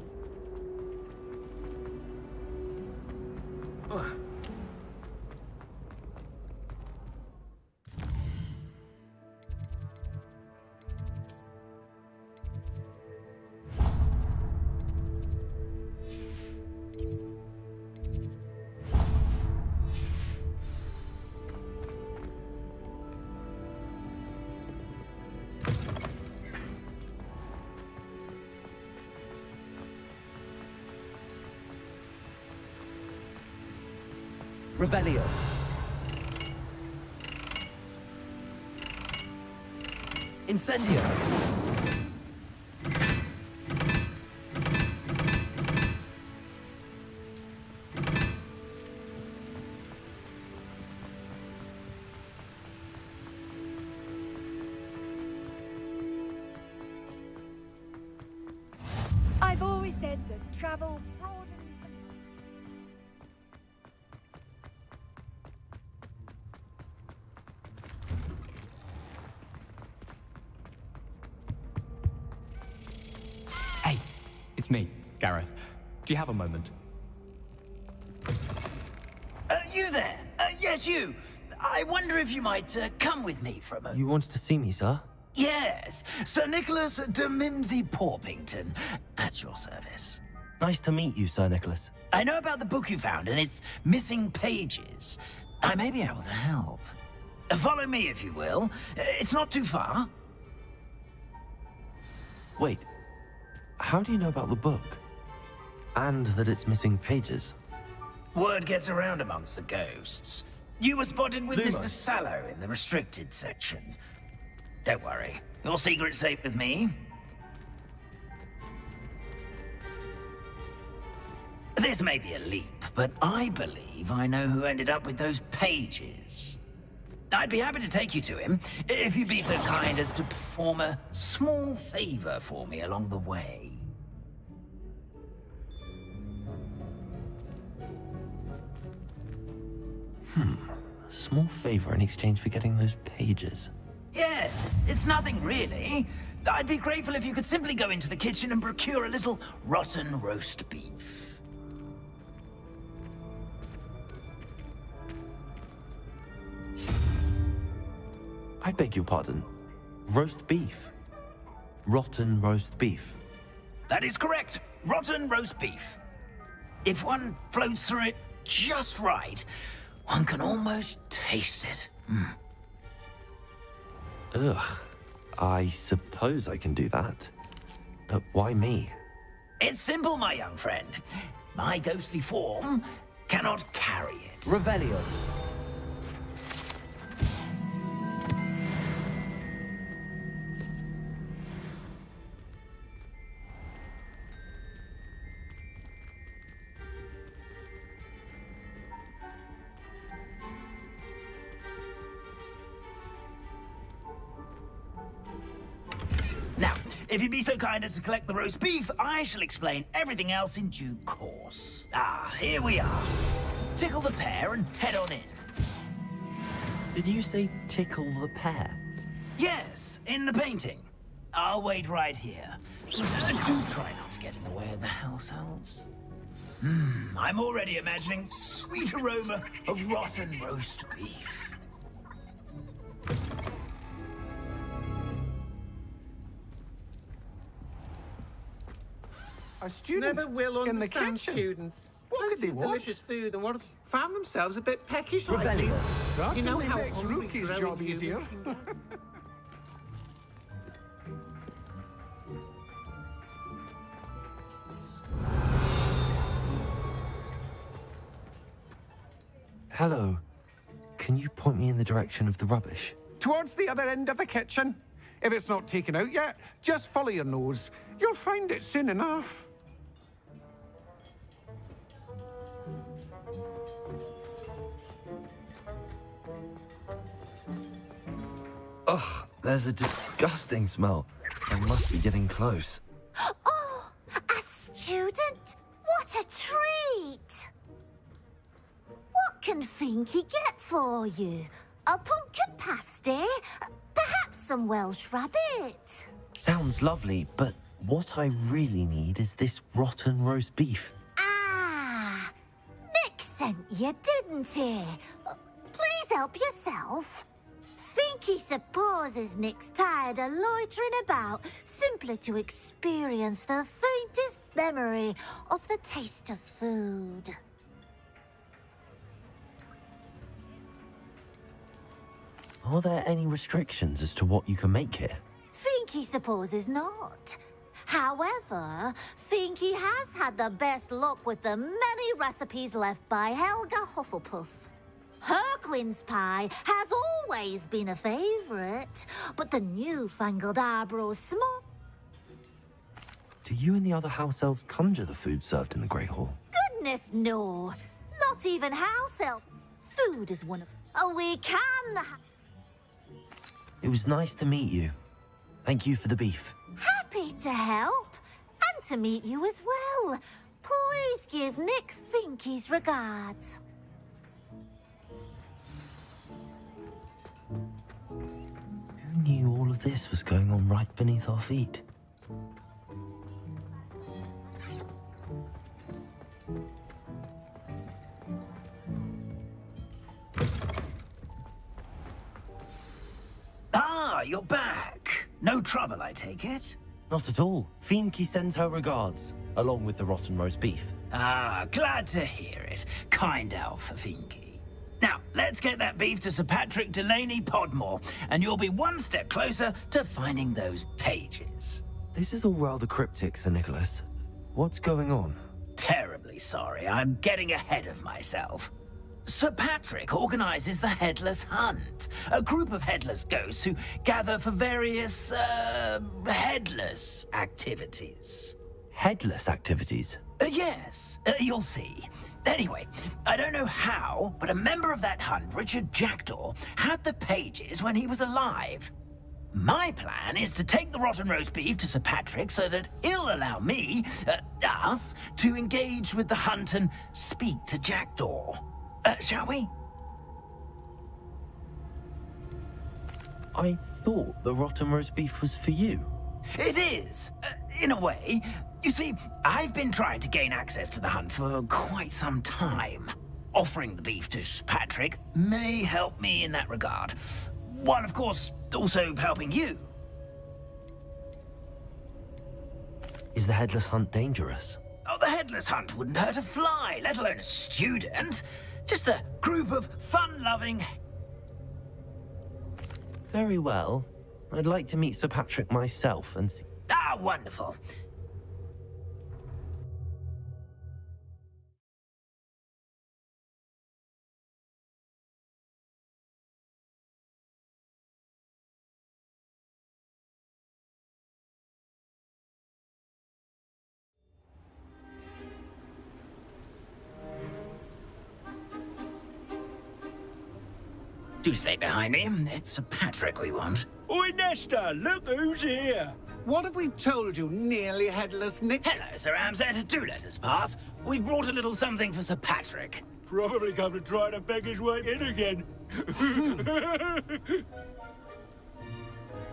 Revelio. Incendio. I've always said that travel broadens. It's me, Gareth. Do you have a moment? You there? Yes, you. I wonder if you might come with me for a moment. You wanted to see me, sir? Yes, Sir Nicholas de Mimsy Porpington, at your service. Nice to meet you, Sir Nicholas. I know about the book you found and its missing pages. I may be able to help. Follow me, if you will. It's not too far. Wait, how do you know about the book? And that it's missing pages? Word gets around amongst the ghosts. You were spotted with Lumos. Mr. Sallow in the restricted section. Don't worry, your secret's safe with me. This may be a leap, but I believe I know who ended up with those pages. I'd be happy to take you to him, if you'd be so kind as to perform a small favor for me along the way. A small favor in exchange for getting those pages. Yes, it's nothing really. I'd be grateful if you could simply go into the kitchen and procure a little rotten roast beef. I beg your pardon. Roast beef. Rotten roast beef. That is correct. Rotten roast beef. If one floats through it just right, one can almost taste it. Ugh. I suppose I can do that. But why me? It's simple, my young friend. My ghostly form cannot carry it. Revelio. Now, if you'd be so kind as to collect the roast beef, I shall explain everything else in due course. Ah, here we are. Tickle the pear and head on in. Did you say tickle the pear? Yes, in the painting. I'll wait right here. Do try not to get in the way of the house elves. I'm already imagining sweet aroma of rotten roast beef. Our students never will in the understand kitchen. students. What could they want? Delicious food and what found themselves a bit peckish. like Revelio. you. Certainly You know how makes hungry Rookie's growing job humans easier. can get. Hello. Can you point me in the direction of the rubbish? Towards the other end of the kitchen. If it's not taken out yet, just follow your nose. You'll find it soon enough. Ugh, there's a disgusting smell. I must be getting close. Oh, a student? What a treat! What can Finky get for you? A pumpkin pasty? Perhaps some Welsh rabbit? Sounds lovely, but what I really need is this rotten roast beef. Ah, Nick sent you, didn't he? Please help yourself. Finky supposes Nick's tired of loitering about simply to experience the faintest memory of the taste of food. Are there any restrictions as to what you can make here? Finky supposes not. However, Finky has had the best luck with the many recipes left by Helga Hufflepuff. Her quince pie has always been a favourite, but the newfangled Arbroath small... Do you and the other house elves conjure the food served in the Great Hall? Goodness, no. Not even house elf. Food is one of... Oh, we can... It was nice to meet you. Thank you for the beef. Happy to help. And to meet you as well. Please give Nick Finky's regards. Who knew all of this was going on right beneath our feet? Ah, you're back. No trouble, I take it? Not at all. Finky sends her regards, along with the rotten roast beef. Ah, glad to hear it. Kind elf, Finky. Now, let's get that beef to Sir Patrick Delaney Podmore, and you'll be one step closer to finding those pages. This is all rather cryptic, Sir Nicholas. What's going on? Terribly sorry, I'm getting ahead of myself. Sir Patrick organizes the Headless Hunt, a group of headless ghosts who gather for various, headless activities. Headless activities? Yes, you'll see. Anyway, I don't know how, but a member of that hunt, Richard Jackdaw, had the pages when he was alive. My plan is to take the rotten roast beef to Sir Patrick so that he'll allow me, us, to engage with the hunt and speak to Jackdaw. Shall we? I thought the rotten roast beef was for you. It is, in a way. You see, I've been trying to gain access to the hunt for quite some time. Offering the beef to Sir Patrick may help me in that regard. While, of course, also helping you. Is the headless hunt dangerous? Oh, the headless hunt wouldn't hurt a fly, let alone a student. Just a group of fun-loving... Very well. I'd like to meet Sir Patrick myself and see... Ah, wonderful. Do stay behind me. It's Sir Patrick we want. Oi, Nesta, look who's here. What have we told you, nearly headless Nick? Hello, Sir Ramsed. Do let us pass. We've brought a little something for Sir Patrick. Probably come to try to beg his way in again.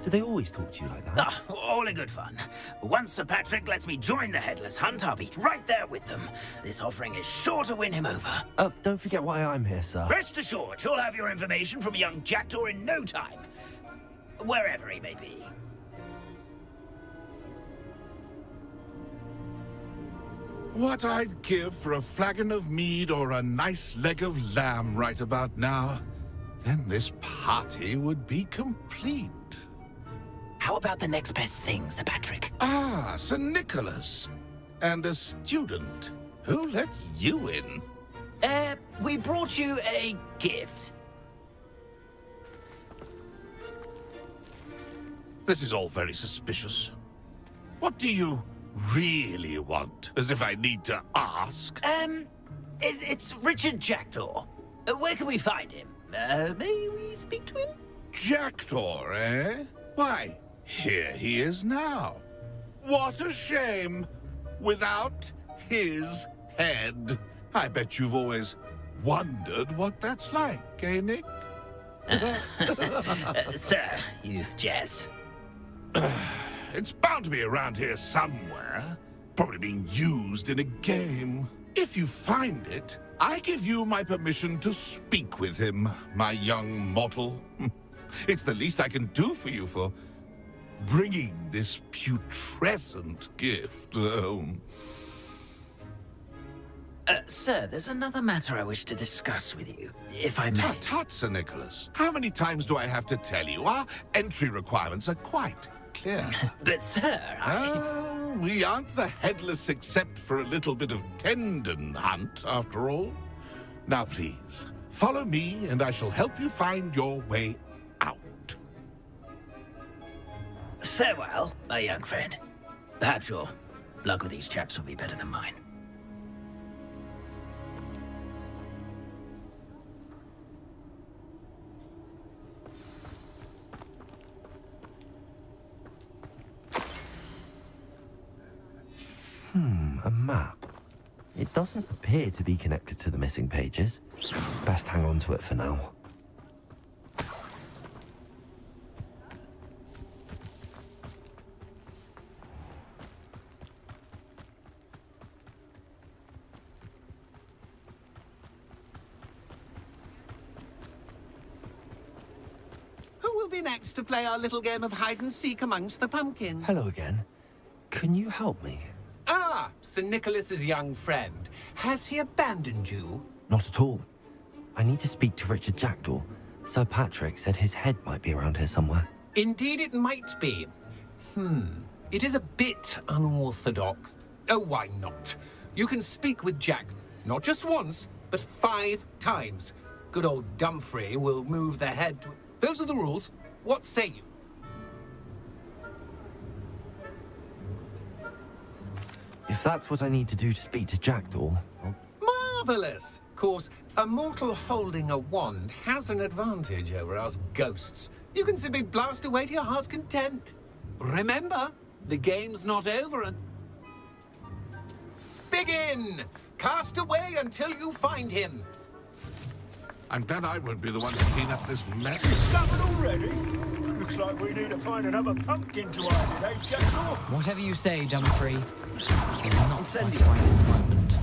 Do they always talk to you like that? Ah, all in good fun. Once Sir Patrick lets me join the headless hunt, I'll be right there with them. This offering is sure to win him over. Don't forget why I'm here, sir. Rest assured, you'll have your information from a young jackdaw in no time. Wherever he may be. What I'd give for a flagon of mead or a nice leg of lamb right about now. Then this party would be complete. How about the next best thing, Sir Patrick? Ah, Sir Nicholas. And a student. Who let you in? We brought you a gift. This is all very suspicious. What do you really want? As if I need to ask. It's Richard Jackdaw. Where can we find him? May we speak to him? Jackdaw, eh? Why, here he is now. What a shame. Without his head. I bet you've always wondered what that's like, eh, Nick? Sir, you jest. It's bound to be around here somewhere. Probably being used in a game. If you find it, I give you my permission to speak with him, my young mortal. It's the least I can do for you for bringing this putrescent gift home. Sir, there's another matter I wish to discuss with you, if I may. Tut, Sir Nicholas. How many times do I have to tell you? Our entry requirements are quite clear. But, sir, we aren't the headless except for a little bit of tendon hunt, after all. Now, please, follow me, and I shall help you find your way out. Farewell, my young friend. Perhaps your luck with these chaps will be better than mine. A map. It doesn't appear to be connected to the missing pages. Best hang on to it for now. Who will be next to play our little game of hide-and-seek amongst the pumpkins? Hello again. Can you help me? Ah, Sir Nicholas's young friend. Has he abandoned you? Not at all. I need to speak to Richard Jackdaw. Sir Patrick said his head might be around here somewhere. Indeed it might be. It is a bit unorthodox. Oh, why not? You can speak with Jack, not just once, but 5 times. Good old Dumfrey will move the head to... Those are the rules. What say you? If that's what I need to do to speak to Jackdaw... Marvelous! Of course, a mortal holding a wand has an advantage over us ghosts. You can simply blast away to your heart's content. Remember, the game's not over and... Begin! Cast away until you find him. I'm glad I won't be the one to clean up this mess. Discovered already? Looks like we need to find another pumpkin to hide in, eh, Jackal? Whatever you say, Dumfrey. This is not my finest moment.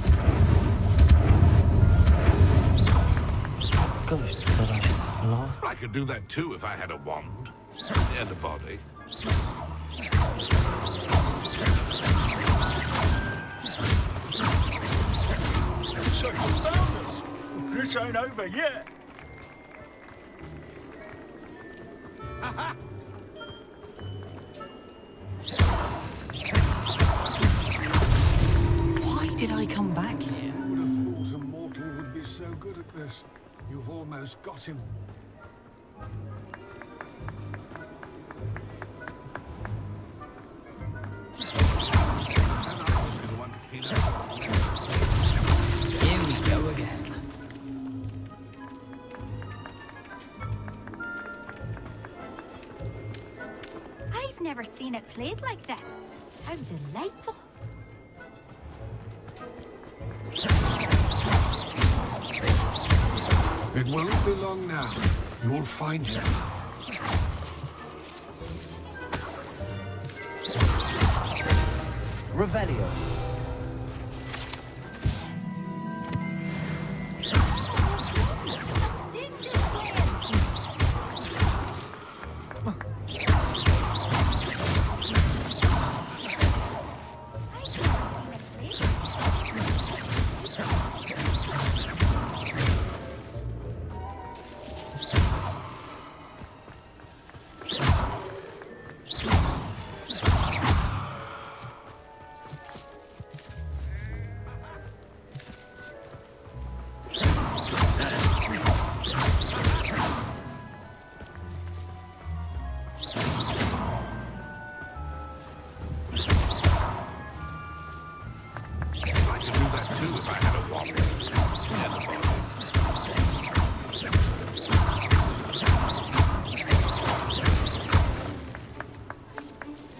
Ghost said I should blast. I could do that too if I had a wand and a body. So you found us. This ain't over yet. Why did I come back here? Would have thought a mortal would be so good at this. You've almost got him. Here we go again. I've never seen it played like this. How delightful. It won't be long now. You'll find him. Revelio.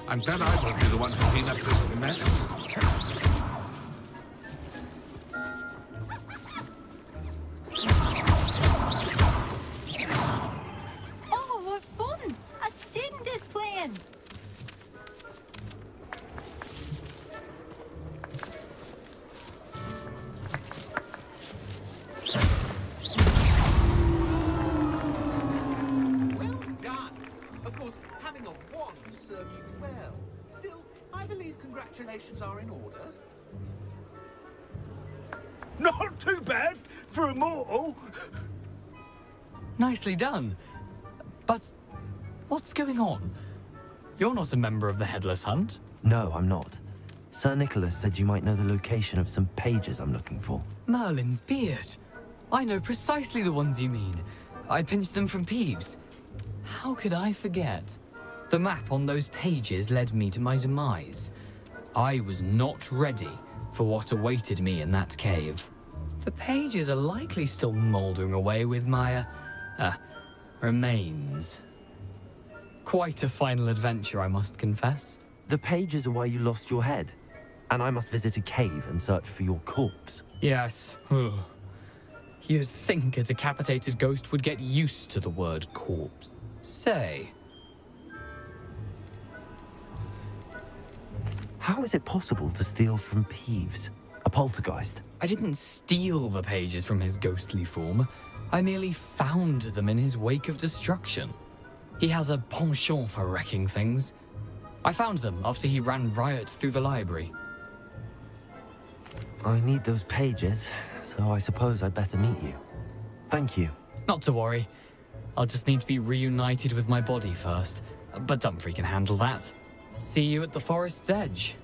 I'm glad I won't be the one to clean up this mess. Oh, what fun! A student is playing. Well done. Of course, having a wand served you well. Still, I believe congratulations are in order. Not too bad for a mortal. Nicely done. But what's going on? You're not a member of the Headless Hunt. No, I'm not. Sir Nicholas said you might know the location of some pages I'm looking for. Merlin's beard. I know precisely the ones you mean. I pinched them from Peeves. How could I forget? The map on those pages led me to my demise. I was not ready for what awaited me in that cave. The pages are likely still mouldering away with my, remains. Quite a final adventure, I must confess. The pages are where you lost your head, and I must visit a cave and search for your corpse. Yes. You'd think a decapitated ghost would get used to the word corpse. Say. How is it possible to steal from Peeves, a poltergeist? I didn't steal the pages from his ghostly form. I merely found them in his wake of destruction. He has a penchant for wrecking things. I found them after he ran riot through the library. I need those pages, so I suppose I'd better meet you. Thank you. Not to worry. I'll just need to be reunited with my body first. But Dumfrey can handle that. See you at the forest's edge.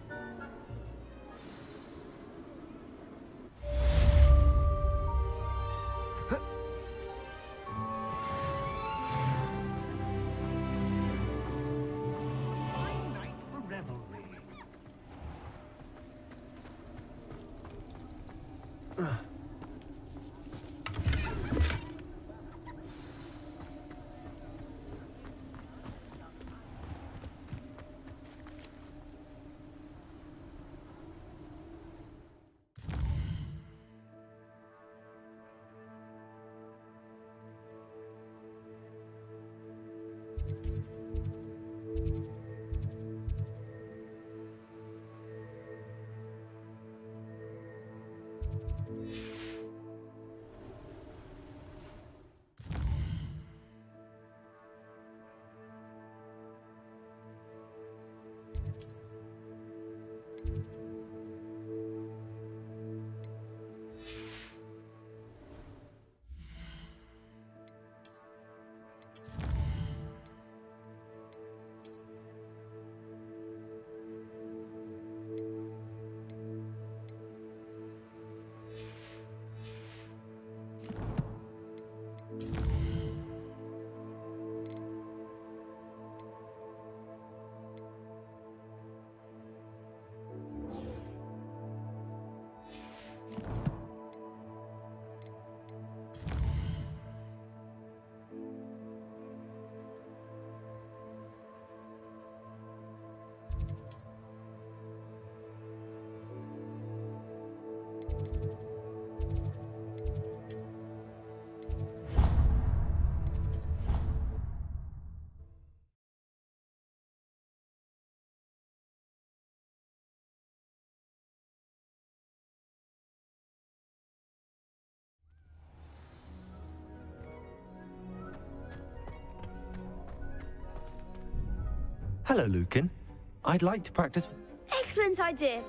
Hello, Lucan. I'd like to practice. Excellent idea.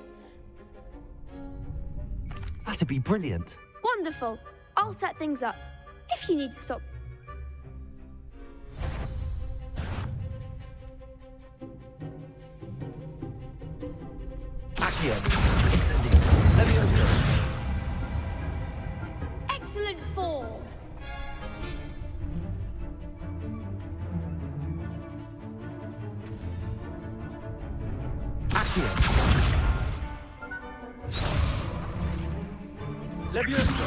That'd be brilliant. Wonderful. I'll set things up. If you need to stop. Accio. Incendio. Levioso. Excellent form. Accio. Levioso.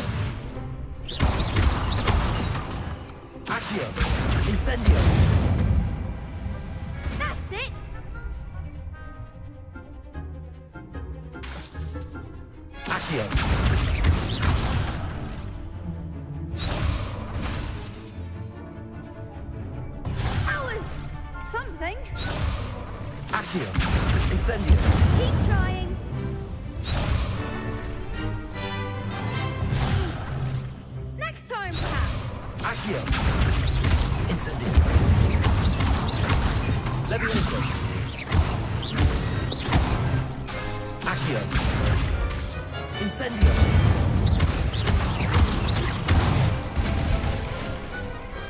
Accio. Incendio. That's it. Accio. That was something. Accio. Incendio. Keep trying. Next time, perhaps. Accio. Incendio. Levioso. Accio. Incendio.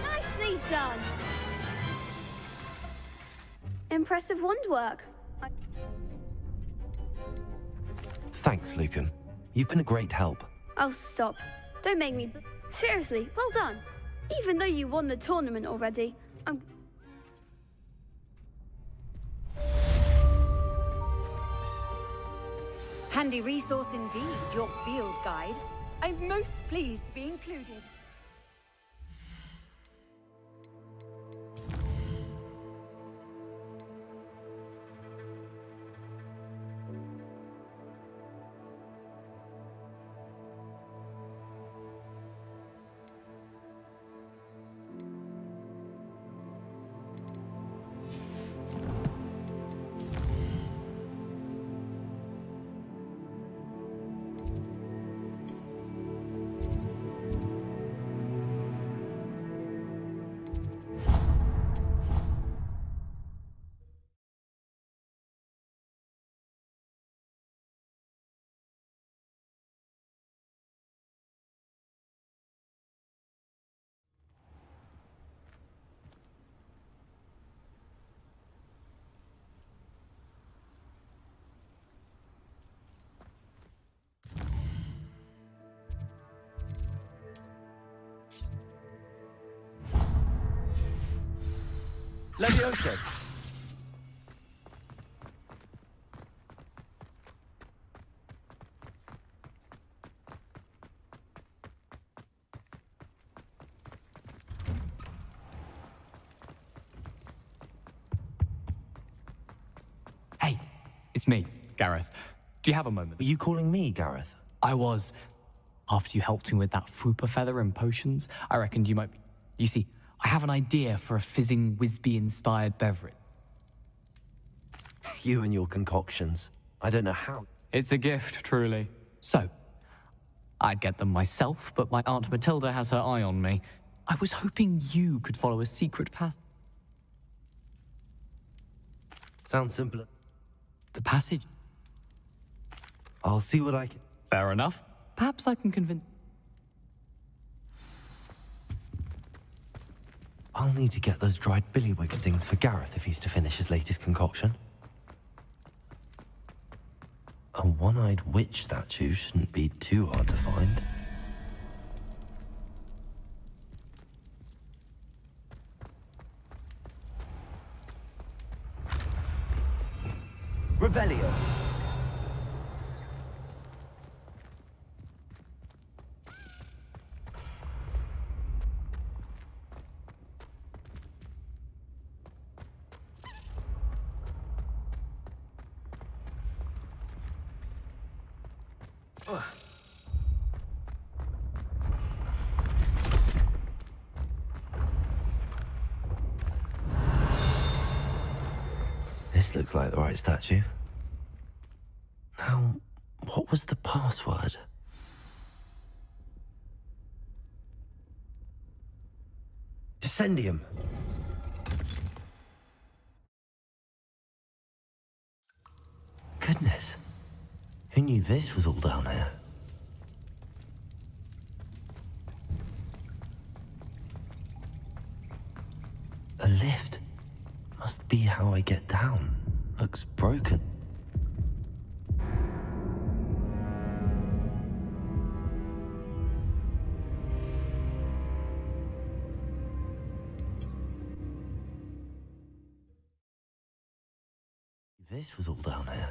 Nicely done. Impressive wand work. Thanks, Lucan. You've been a great help. Oh, stop. Don't make me... Seriously, well done. Even though you won the tournament already, I'm... Handy resource indeed, your field guide. I'm most pleased to be included. Levioso. Hey, it's me, Gareth. Do you have a moment? Are you calling me, Gareth? I was. After you helped me with that Fupa feather and potions, I reckoned you might be... You see, I have an idea for a fizzing Wisby-inspired beverage. You and your concoctions. I don't know how. It's a gift, truly. So, I'd get them myself, but my Aunt Matilda has her eye on me. I was hoping you could follow a secret path. Sounds simpler. The passage? I'll see what I can... Fair enough. Perhaps I can convince... I'll need to get those dried billywigs things for Gareth if he's to finish his latest concoction. A one-eyed witch statue shouldn't be too hard to find. Revelio. This looks like the right statue. Now, what was the password? Descendium. this was all down here. A lift. Must be how I get down. Looks broken. This was all down here.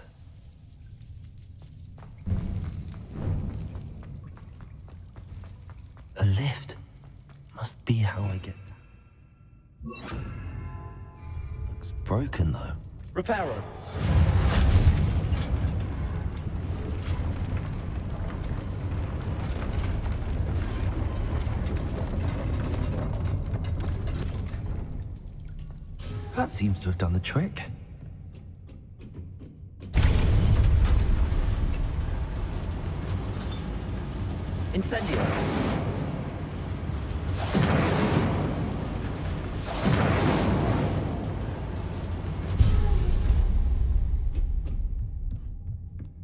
A lift. Must be how I get down. Looks broken though. Reparo. That seems to have done the trick. Incendio.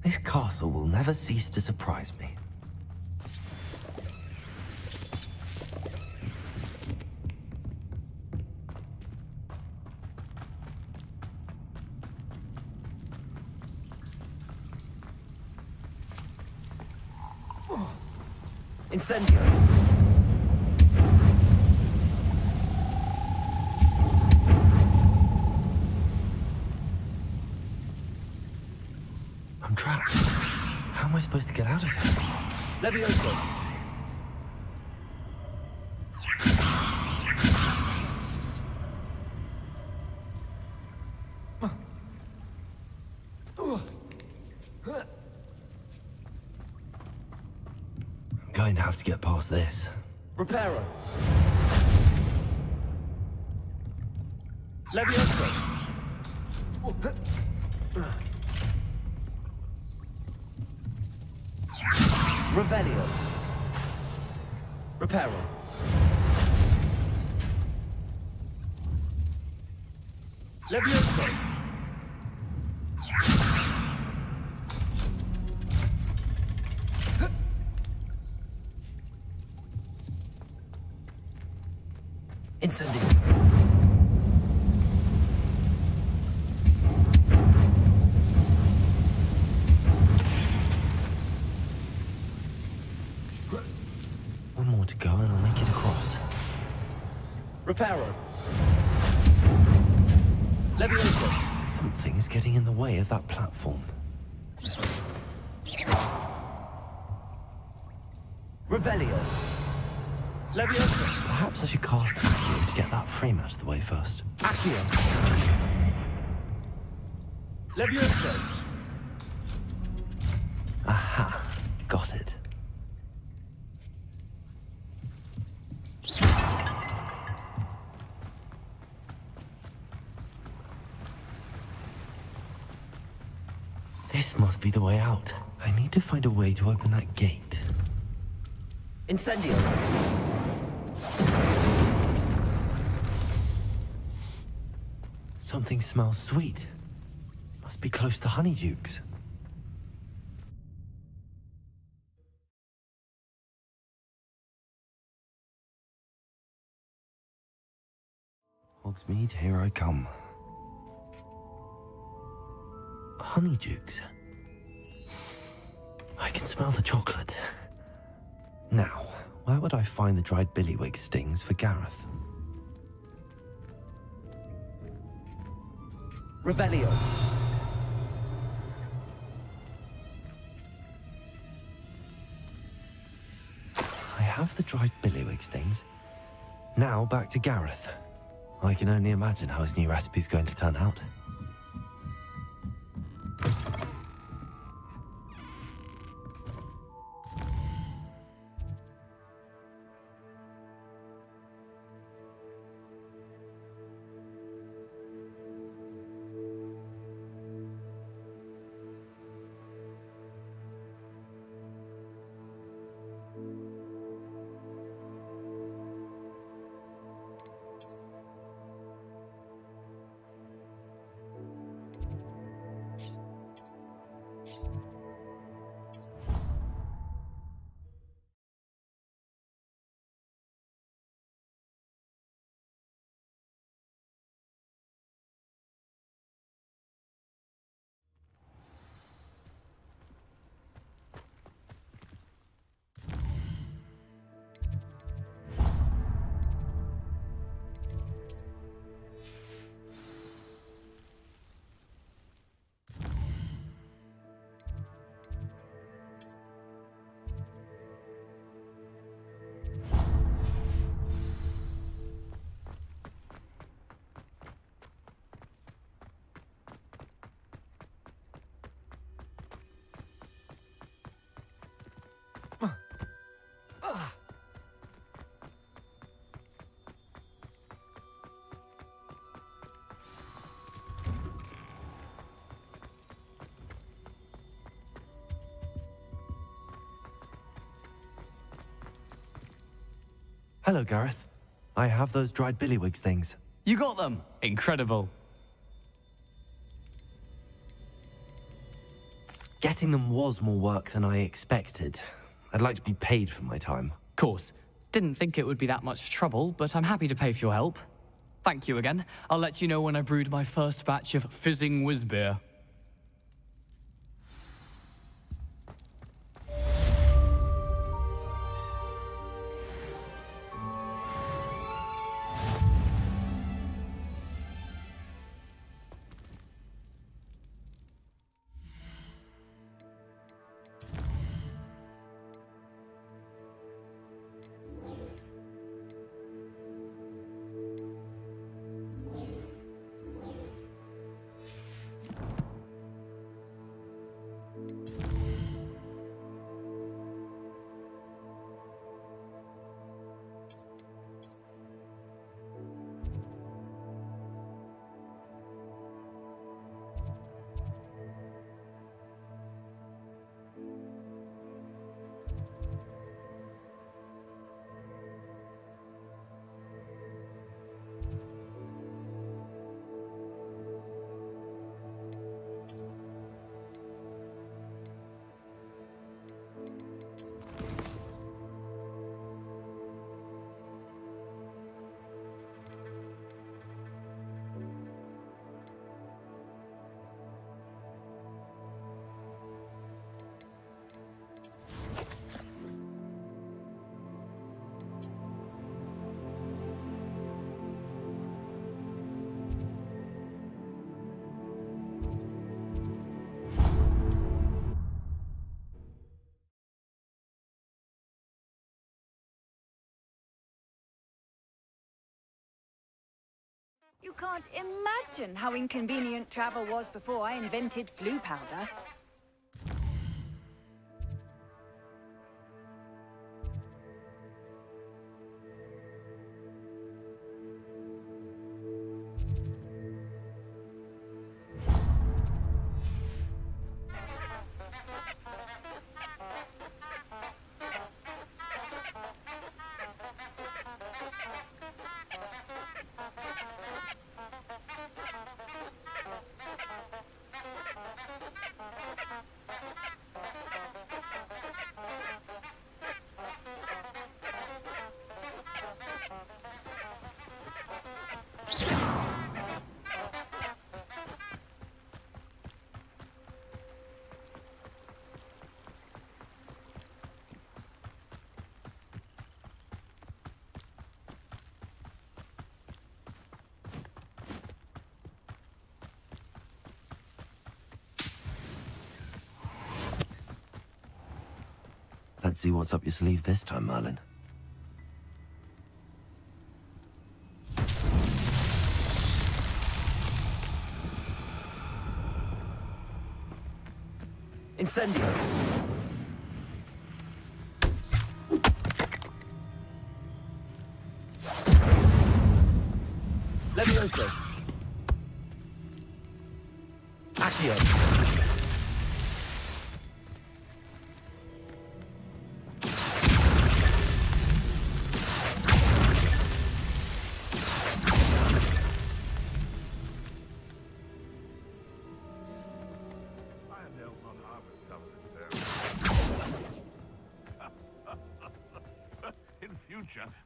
This castle will never cease to surprise me. Incendio. I'm trapped. How am I supposed to get out of here? Levioso. I'm going to have to get past this. Reparo. Levioso. Revelio. Reparo. Levioso. Incendio. One more to go and I'll make it across. Reparo. Levioso. Something is getting in the way of that platform. Revelio. Levioso. Perhaps I should cast Accio to get that frame out of the way first. Accio. Levioso. Aha. Got it. This must be the way out. I need to find a way to open that gate. Incendio. Something smells sweet. Must be close to Honeydukes. Hogsmeade, here I come. Honeydukes. I can smell the chocolate. Now, where would I find the dried billywig stings for Gareth? Revelio. I have the dried billywig stings. Now back to Gareth. I can only imagine how his new recipe's going to turn out. Hello, Gareth. I have those dried billywigs things. You got them! Incredible. Getting them was more work than I expected. I'd like to be paid for my time. Course. Didn't think it would be that much trouble, but I'm happy to pay for your help. Thank you again. I'll let you know when I brewed my first batch of fizzing whiz-beer. You can't imagine how inconvenient travel was before I invented flu powder. Let's see what's up your sleeve this time, Merlin. Incendio. Levioso. Accio.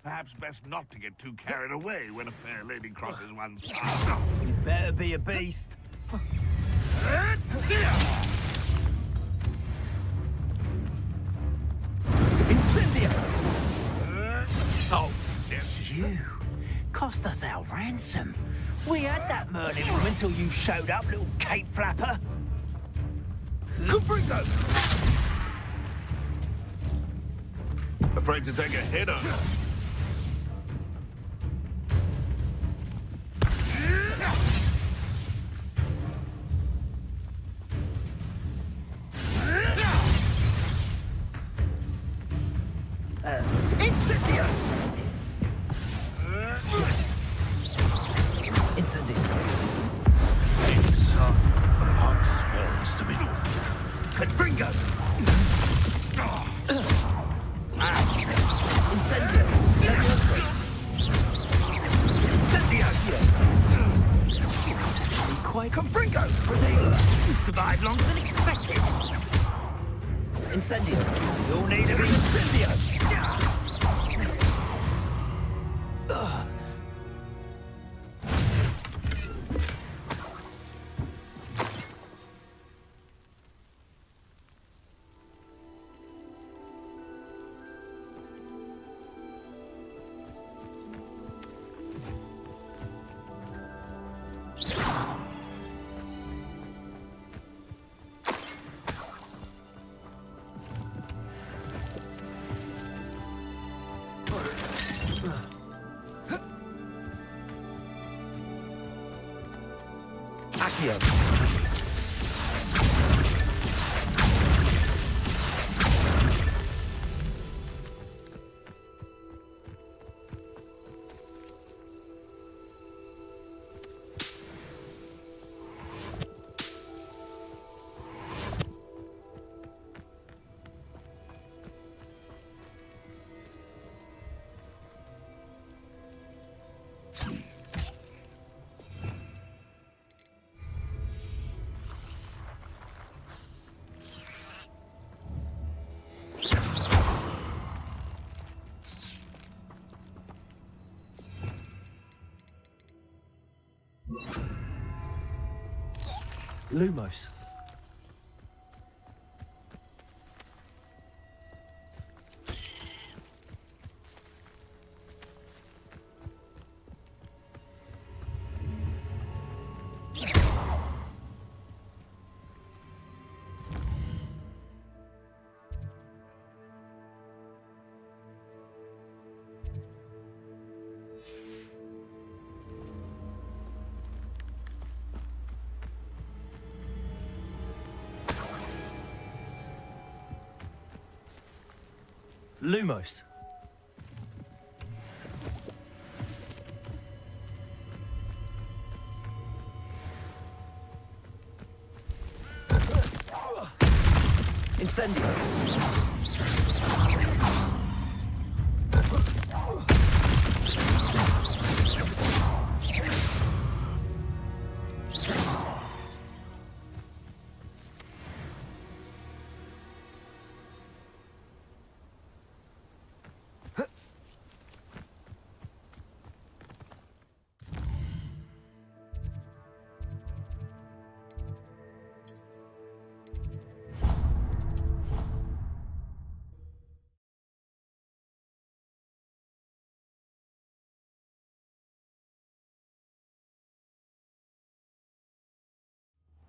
Perhaps best not to get too carried away when a fair lady crosses one's path. You better be a beast. Incendio! Oh, it's You cost us our ransom. We had that Merlin room until you showed up, little cape flapper. Caprico! Afraid to take a hit on her. Incendio! Incendio. These are hot spells to be. Confringo! Incendio! Levioso! survived longer than expected. Incendio. You'll need an incendio. Accio. Lumos. Lumos. Incendio.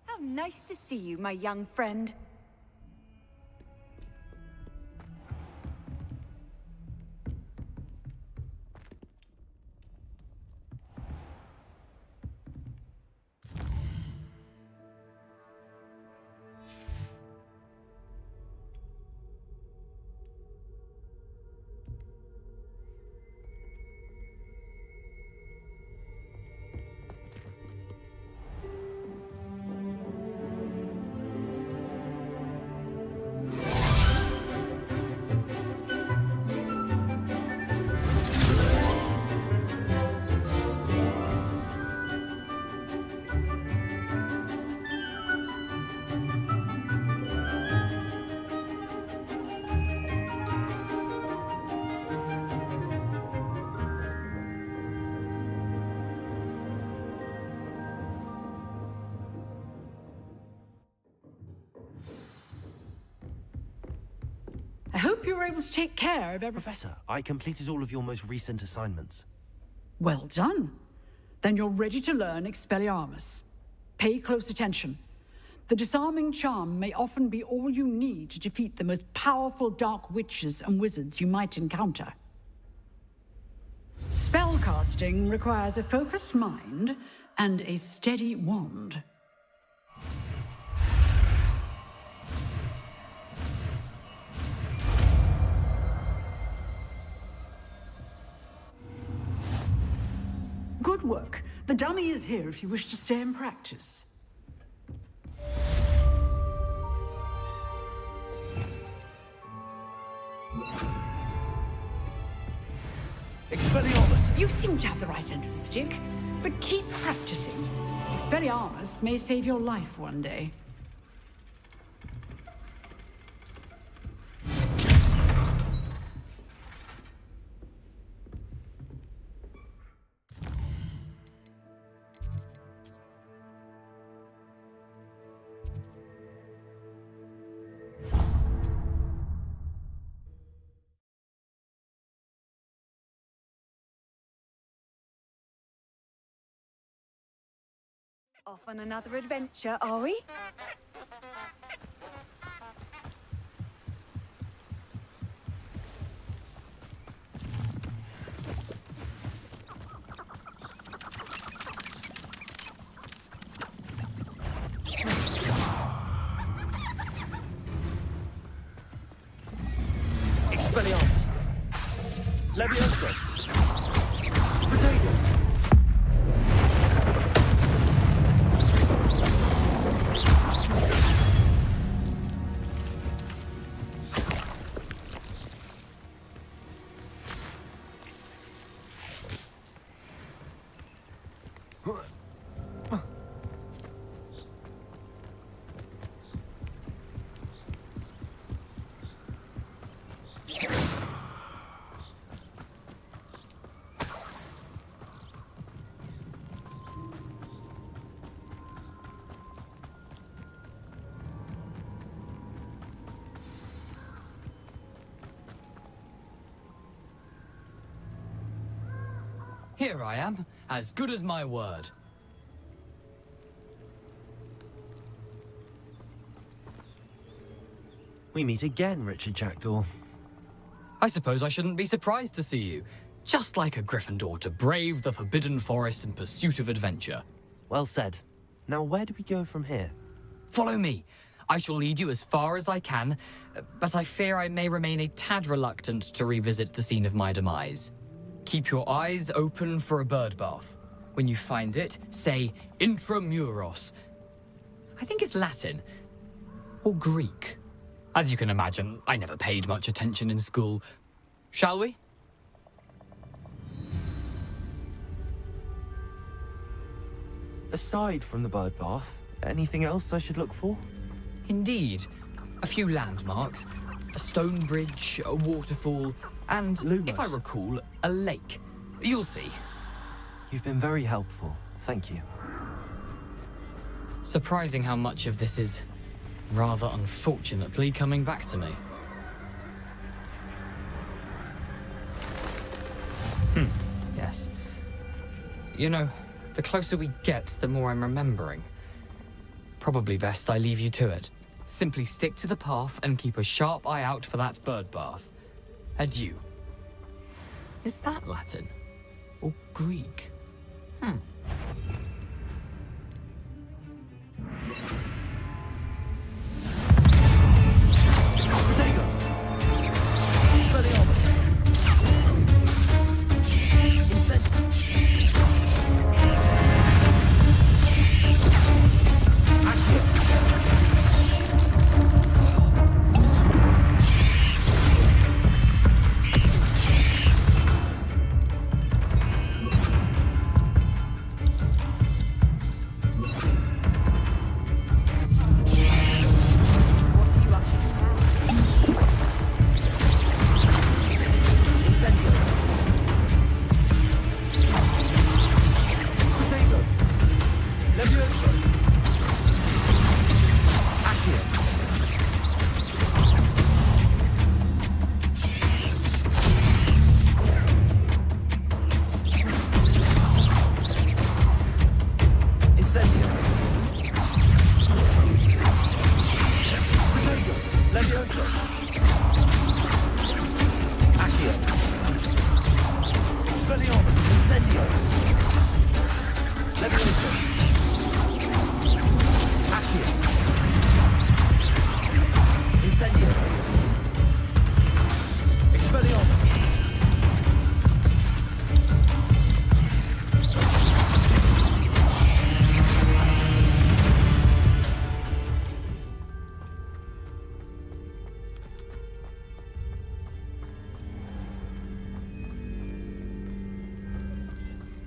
How nice to see you, my young friend. I hope you were able to take care of everything. Professor, I completed all of your most recent assignments. Well done. Then you're ready to learn Expelliarmus. Pay close attention. The disarming charm may often be all you need to defeat the most powerful dark witches and wizards you might encounter. Spellcasting requires a focused mind and a steady wand. Good work. The dummy is here if you wish to stay and practice. Expelliarmus! You seem to have the right end of the stick, but keep practicing. Expelliarmus may save your life one day. Off on another adventure, are we? Expelliarmus. Levioso. Potato. Here I am, as good as my word. We meet again, Richard Jackdaw. I suppose I shouldn't be surprised to see you. Just like a Gryffindor to brave the Forbidden Forest in pursuit of adventure. Well said. Now, where do we go from here? Follow me. I shall lead you as far as I can, but I fear I may remain a tad reluctant to revisit the scene of my demise. Keep your eyes open for a bird bath. When you find it, say intramuros. I think it's Latin. Or Greek. As you can imagine, I never paid much attention in school. Shall we? Aside from the bird bath, anything else I should look for? Indeed. A few landmarks. A stone bridge, a waterfall, and, if I recall, a lake. You'll see. You've been very helpful. Thank you. Surprising how much of this is, rather unfortunately, coming back to me. Yes. You know, the closer we get, the more I'm remembering. Probably best I leave you to it. Simply stick to the path and keep a sharp eye out for that bird bath. Adieu. Is that Latin? Or Greek?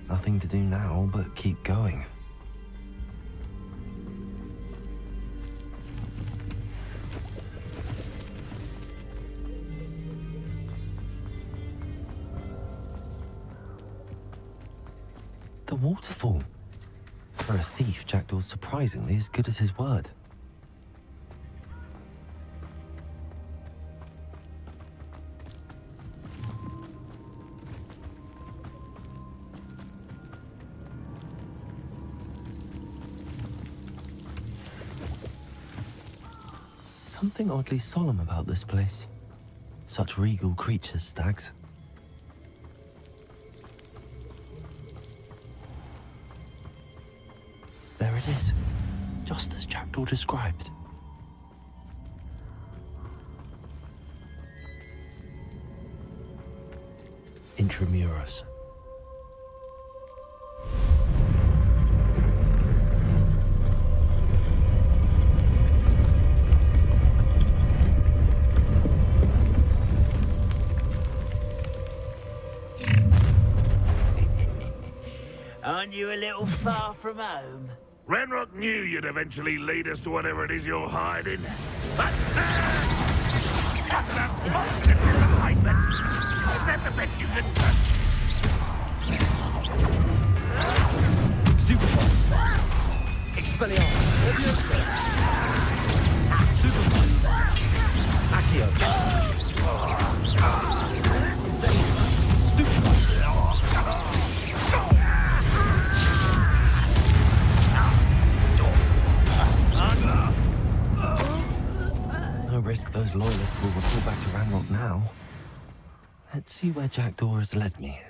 Nothing to do now but keep going. The waterfall. For a thief, Jackdaw's surprisingly as good as his word. Something oddly solemn about this place. Such regal creatures, stags. There it is, just as Jackdaw described. Intramuros. Aren't you a little far from home? Renrock knew you'd eventually lead us to whatever it is you're hiding. But... Is that the best you can do? Stupid one. Expelliarmus. Leviosa. Super one. Accio. Insane. Stupid one. No risk those loyalists will report back to Ranrock now. Let's see where Jackdaw has led me.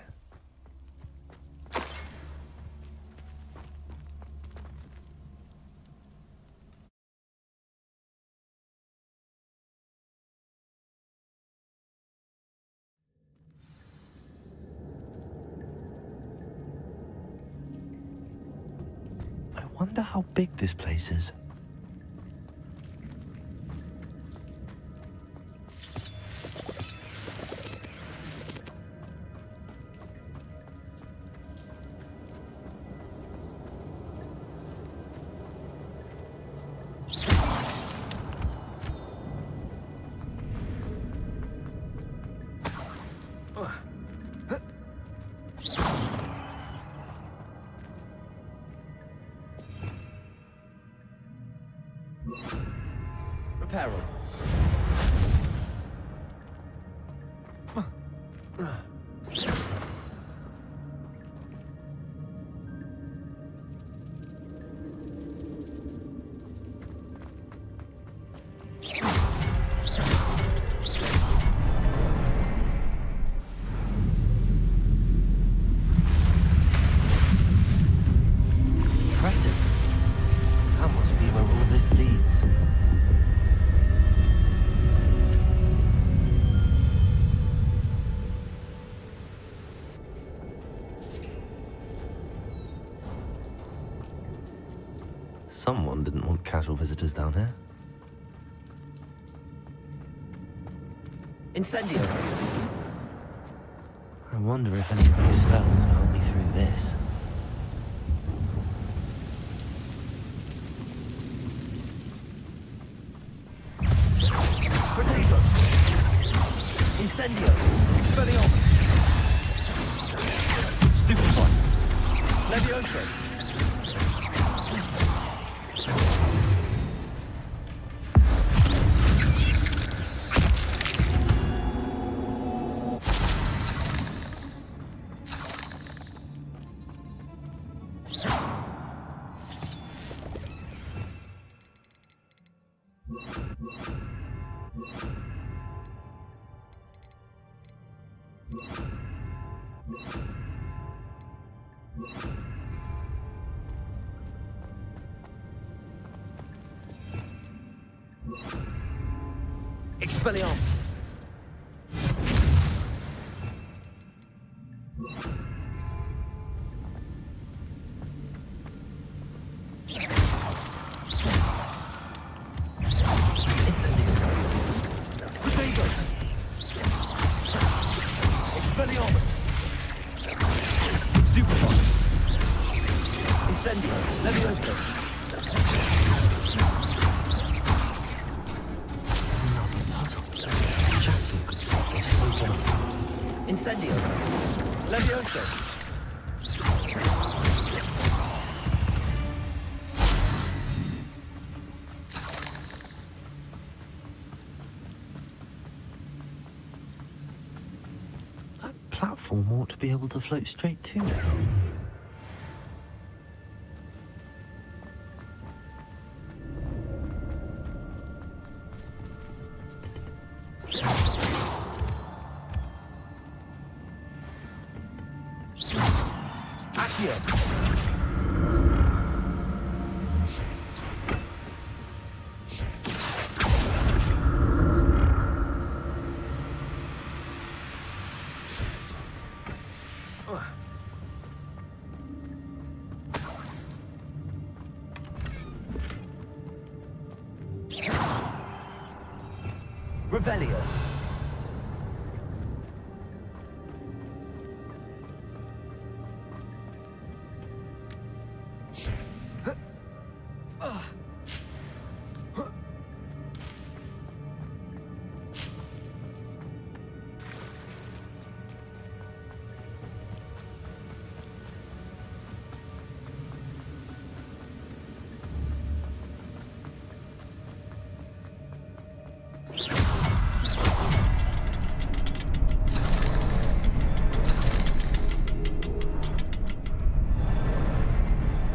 I wonder how big this place is. Apparel. Impressive. That must be where all this leads. Someone didn't want casual visitors down here. Incendio. I wonder if any of these spells will help me through this. Potato. Incendio. Expelliarmus. Stupid one. Levioso. Expelliarmus. Incendio. Potato. Expelliarmus. Stupid one. Incendio. Levioso. Incendio. Levioso. That platform ought to be able to float straight to now. Accio! Revelio.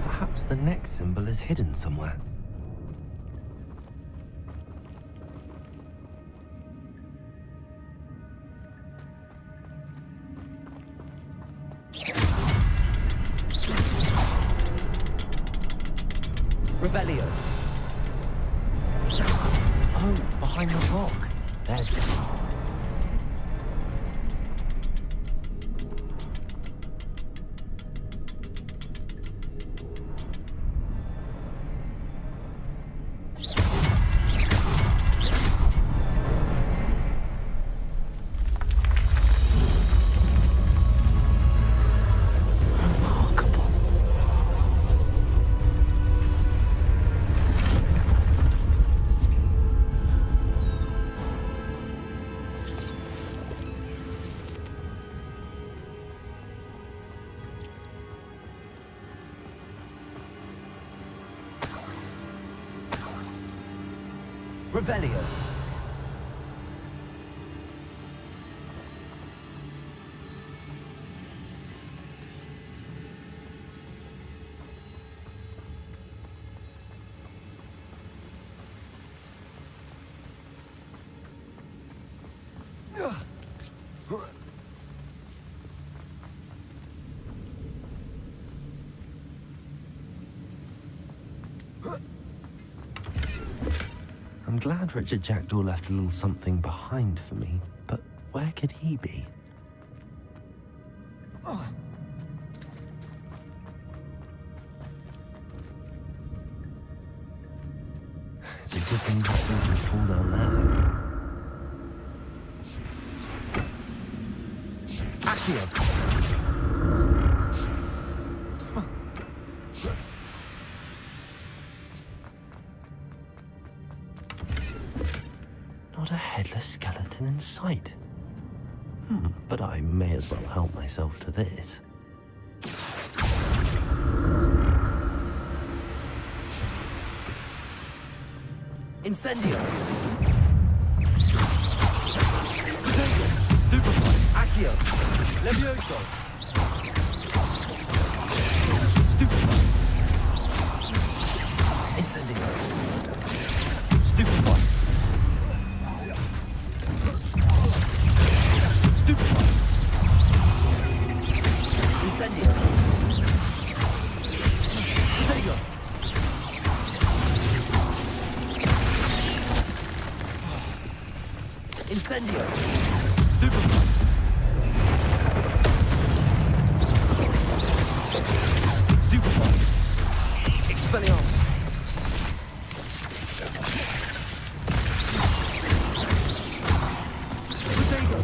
Perhaps the next symbol is hidden somewhere. Revelio. Oh, behind the rock. There's it. Revelio. I'm glad Richard Jackdaw left a little something behind for me, but where could he be? It's a good thing that thing can fall down there. Accio! Not a headless skeleton in sight. But I may as well help myself to this. Incendio! Potato! Stupefy! Accio! Levioso! Stupefy! Incendio! Stupefy! Stupefy! Incendio! Potato! Incendio! Stupefy! Stupefy! Expelliarmus! Potato!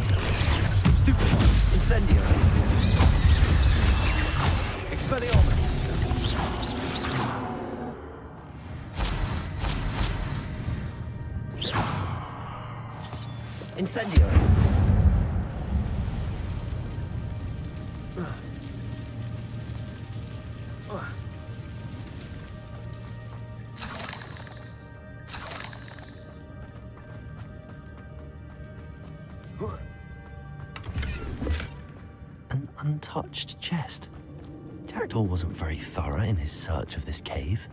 Stupefy! Incendio! Expelliarmus! Incendio! An untouched chest. Jackdaw wasn't very thorough in his search of this cave.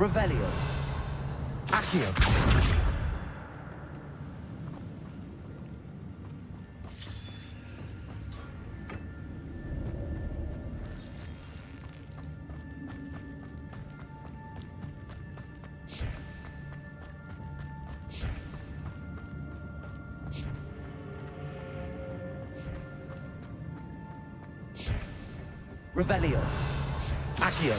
Revelio. Accio. Revelio. Accio.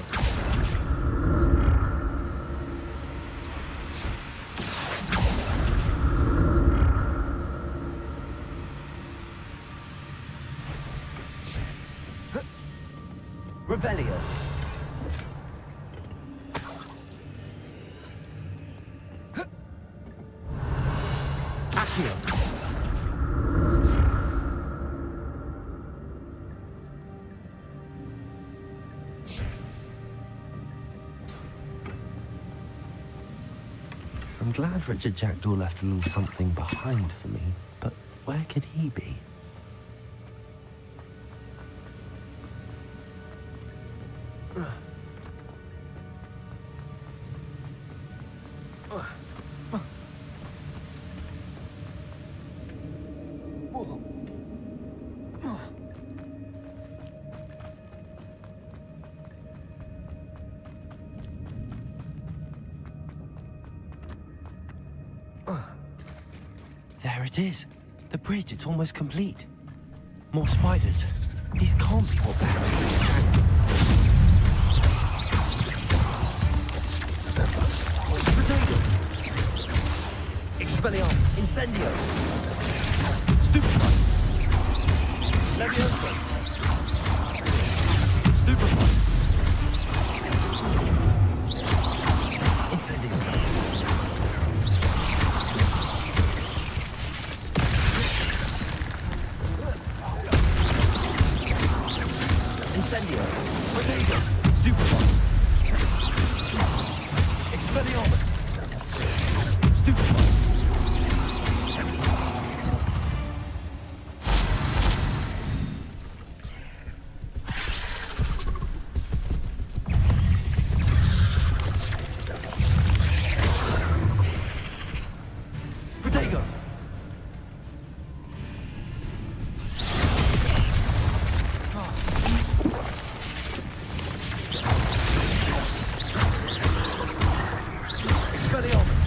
Revelio. Accio. I'm glad Richard Jackdaw left a little something behind for me, but where could he be? There it is. The bridge, it's almost complete. More spiders. These can't be what they're Potato! Expelliarmus! Incendio! Stupefy! Leviosa! Stupefy! Incendio! Incendio! Potato! Stupefy! Expelliarmus! Stupefy! Potato! Expelliarmus!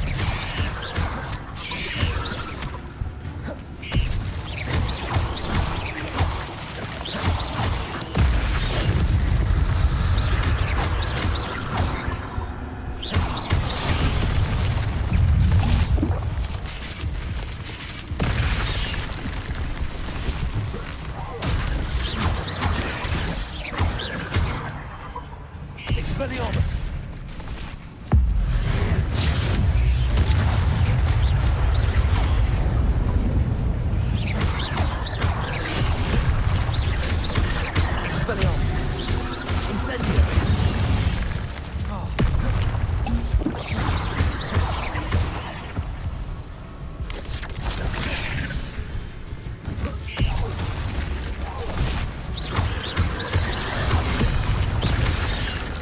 Expelliarmus! Expelliarmus! Incendio!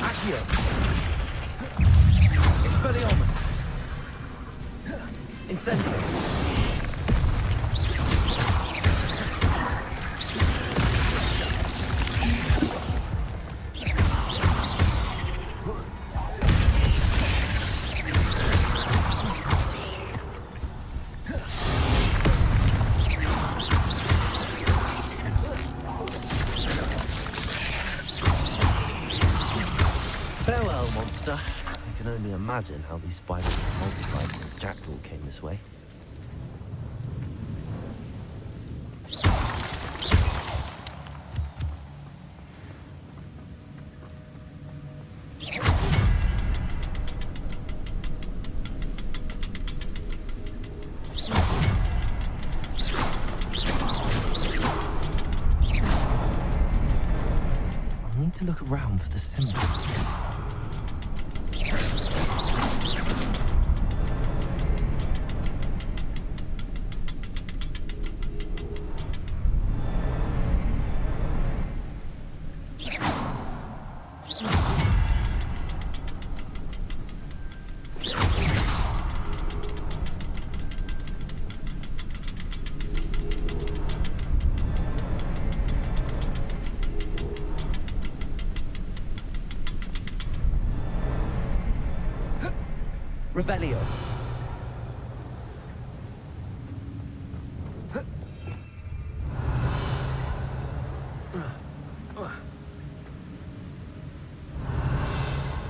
Accio! Expelliarmus! Incendio! Farewell, monster. I can only imagine how these spiders multiplied since Jackdaw came this way. I need to look around for the symbol. Revelio.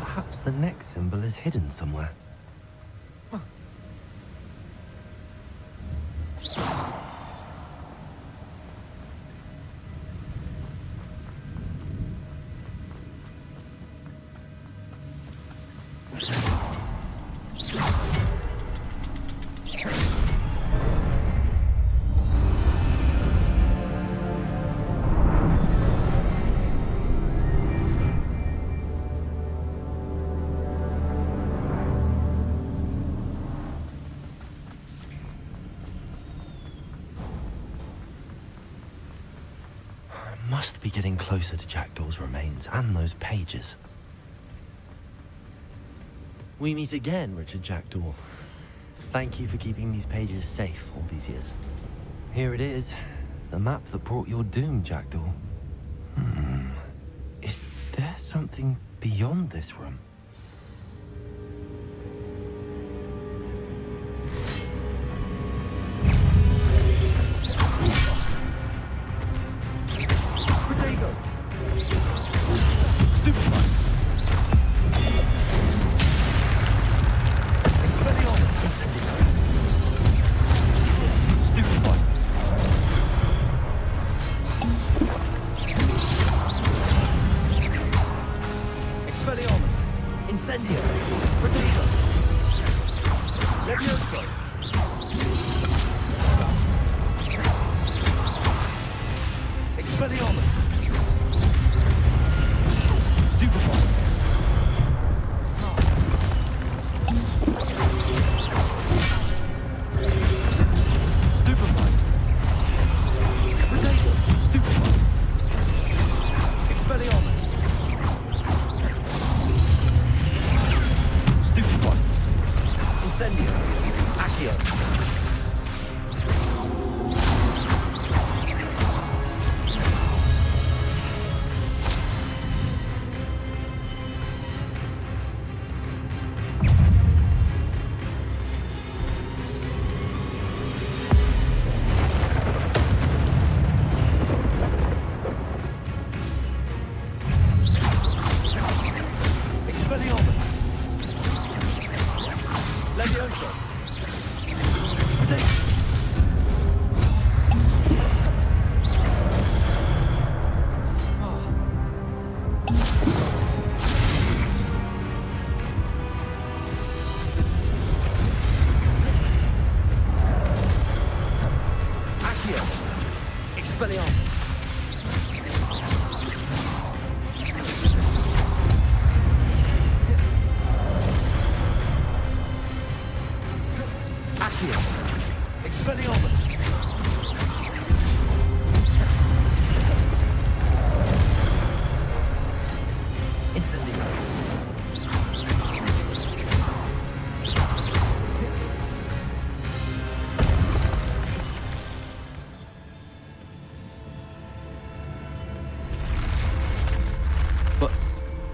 Perhaps the next symbol is hidden somewhere. Must be getting closer to Jackdaw's remains and those pages. We meet again, Richard Jackdaw. Thank you for keeping these pages safe all these years. Here it is, the map that brought your doom, Jackdaw. Is there something beyond this room?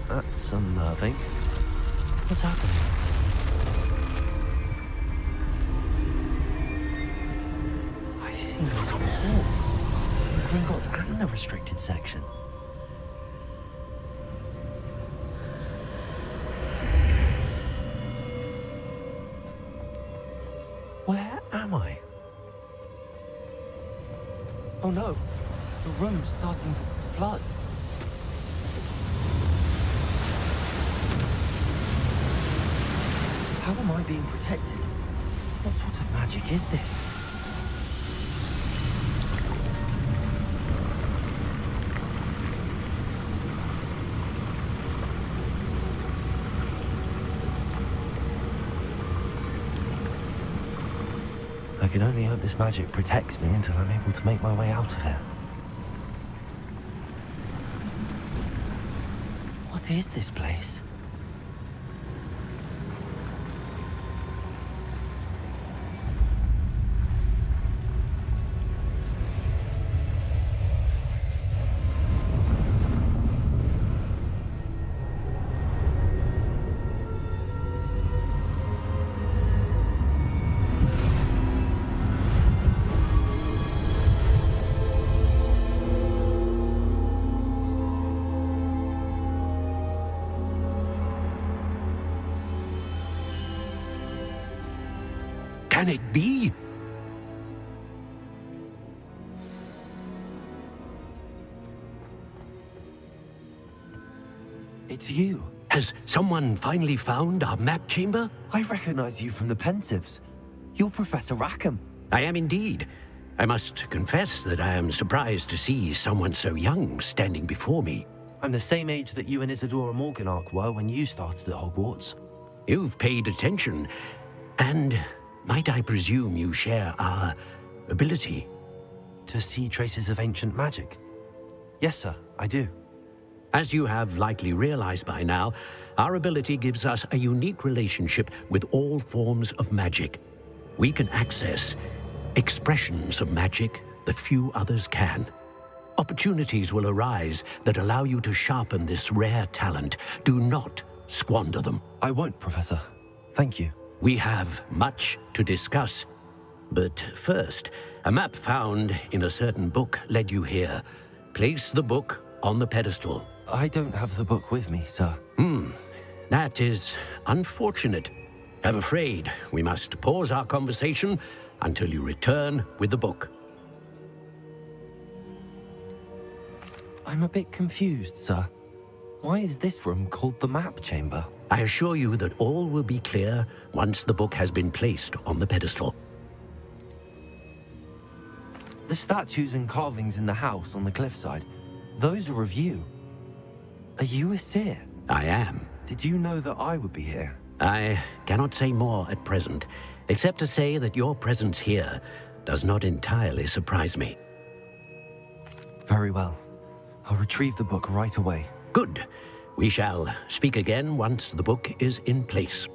That's unnerving. What's happening? I've seen this before. The Gringotts and the restricted section. Where am I? Oh no, the room's starting to flood. How am I being protected? What sort of magic is this? I can only hope this magic protects me until I'm able to make my way out of here. What is this place? can it be? It's you. Has someone finally found our map chamber? I recognize you from the Pensives. You're Professor Rackham. I am indeed. I must confess that I am surprised to see someone so young standing before me. I'm the same age that you and Isadora Morganach were when you started at Hogwarts. You've paid attention, and might I presume you share our ability? To see traces of ancient magic? Yes, sir, I do. As you have likely realized by now, our ability gives us a unique relationship with all forms of magic. We can access expressions of magic that few others can. Opportunities will arise that allow you to sharpen this rare talent. Do not squander them. I won't, Professor. Thank you. We have much to discuss. But first, a map found in a certain book led you here. Place the book on the pedestal. I don't have the book with me, sir. That is unfortunate. I'm afraid we must pause our conversation until you return with the book. I'm a bit confused, sir. Why is this room called the map chamber? I assure you that all will be clear once the book has been placed on the pedestal. The statues and carvings in the house on the cliffside, those are of you. Are you a seer? I am. Did you know that I would be here? I cannot say more at present, except to say that your presence here does not entirely surprise me. Very well. I'll retrieve the book right away. Good. We shall speak again once the book is in place.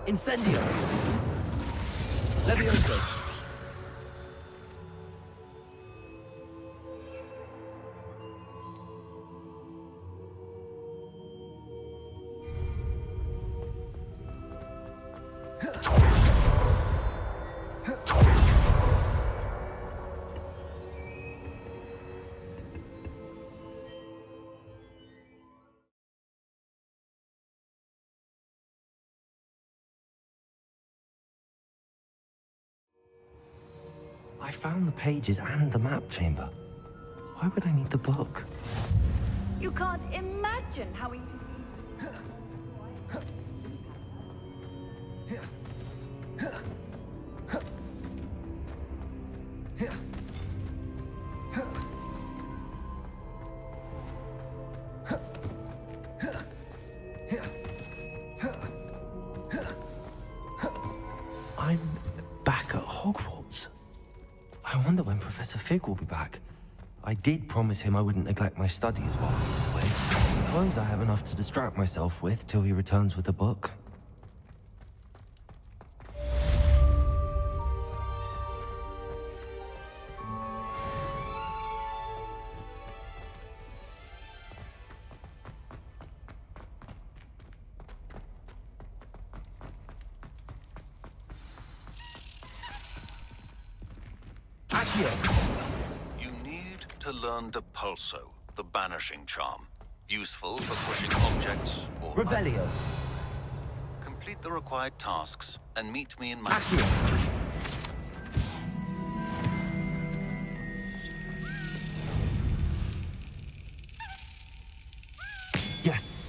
Incendio! Levioso! I found the pages and the map chamber. Why would I need the book? You can't imagine how he... I'm back at Hogwarts. I wonder when Professor Fig will be back. I did promise him I wouldn't neglect my studies while he was away. Suppose I have enough to distract myself with till he returns with the book. You need to learn Depulso, the banishing charm. Useful for pushing objects or... Revelio. Complete the required tasks and meet me in my... Yes.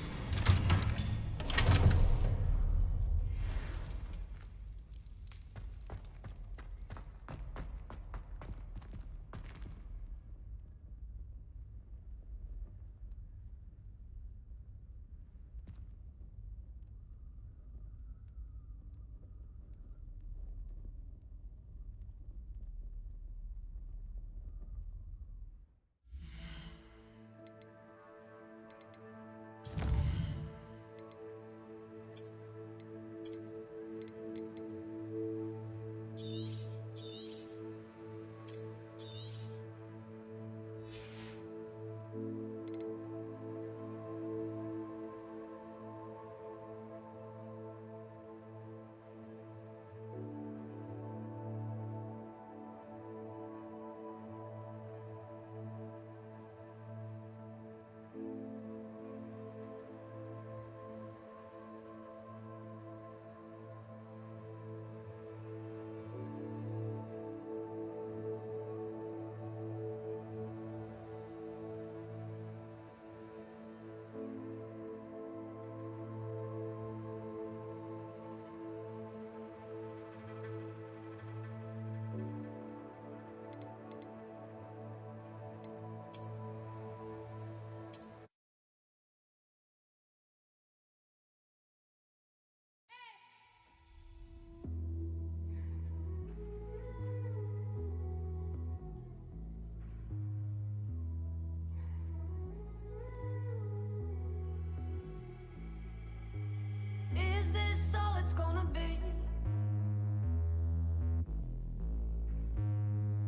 Is this all it's gonna be?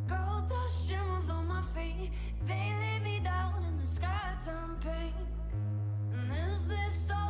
Gold dust shimmers on my feet. They lay me down and the sky turned pink. And is this all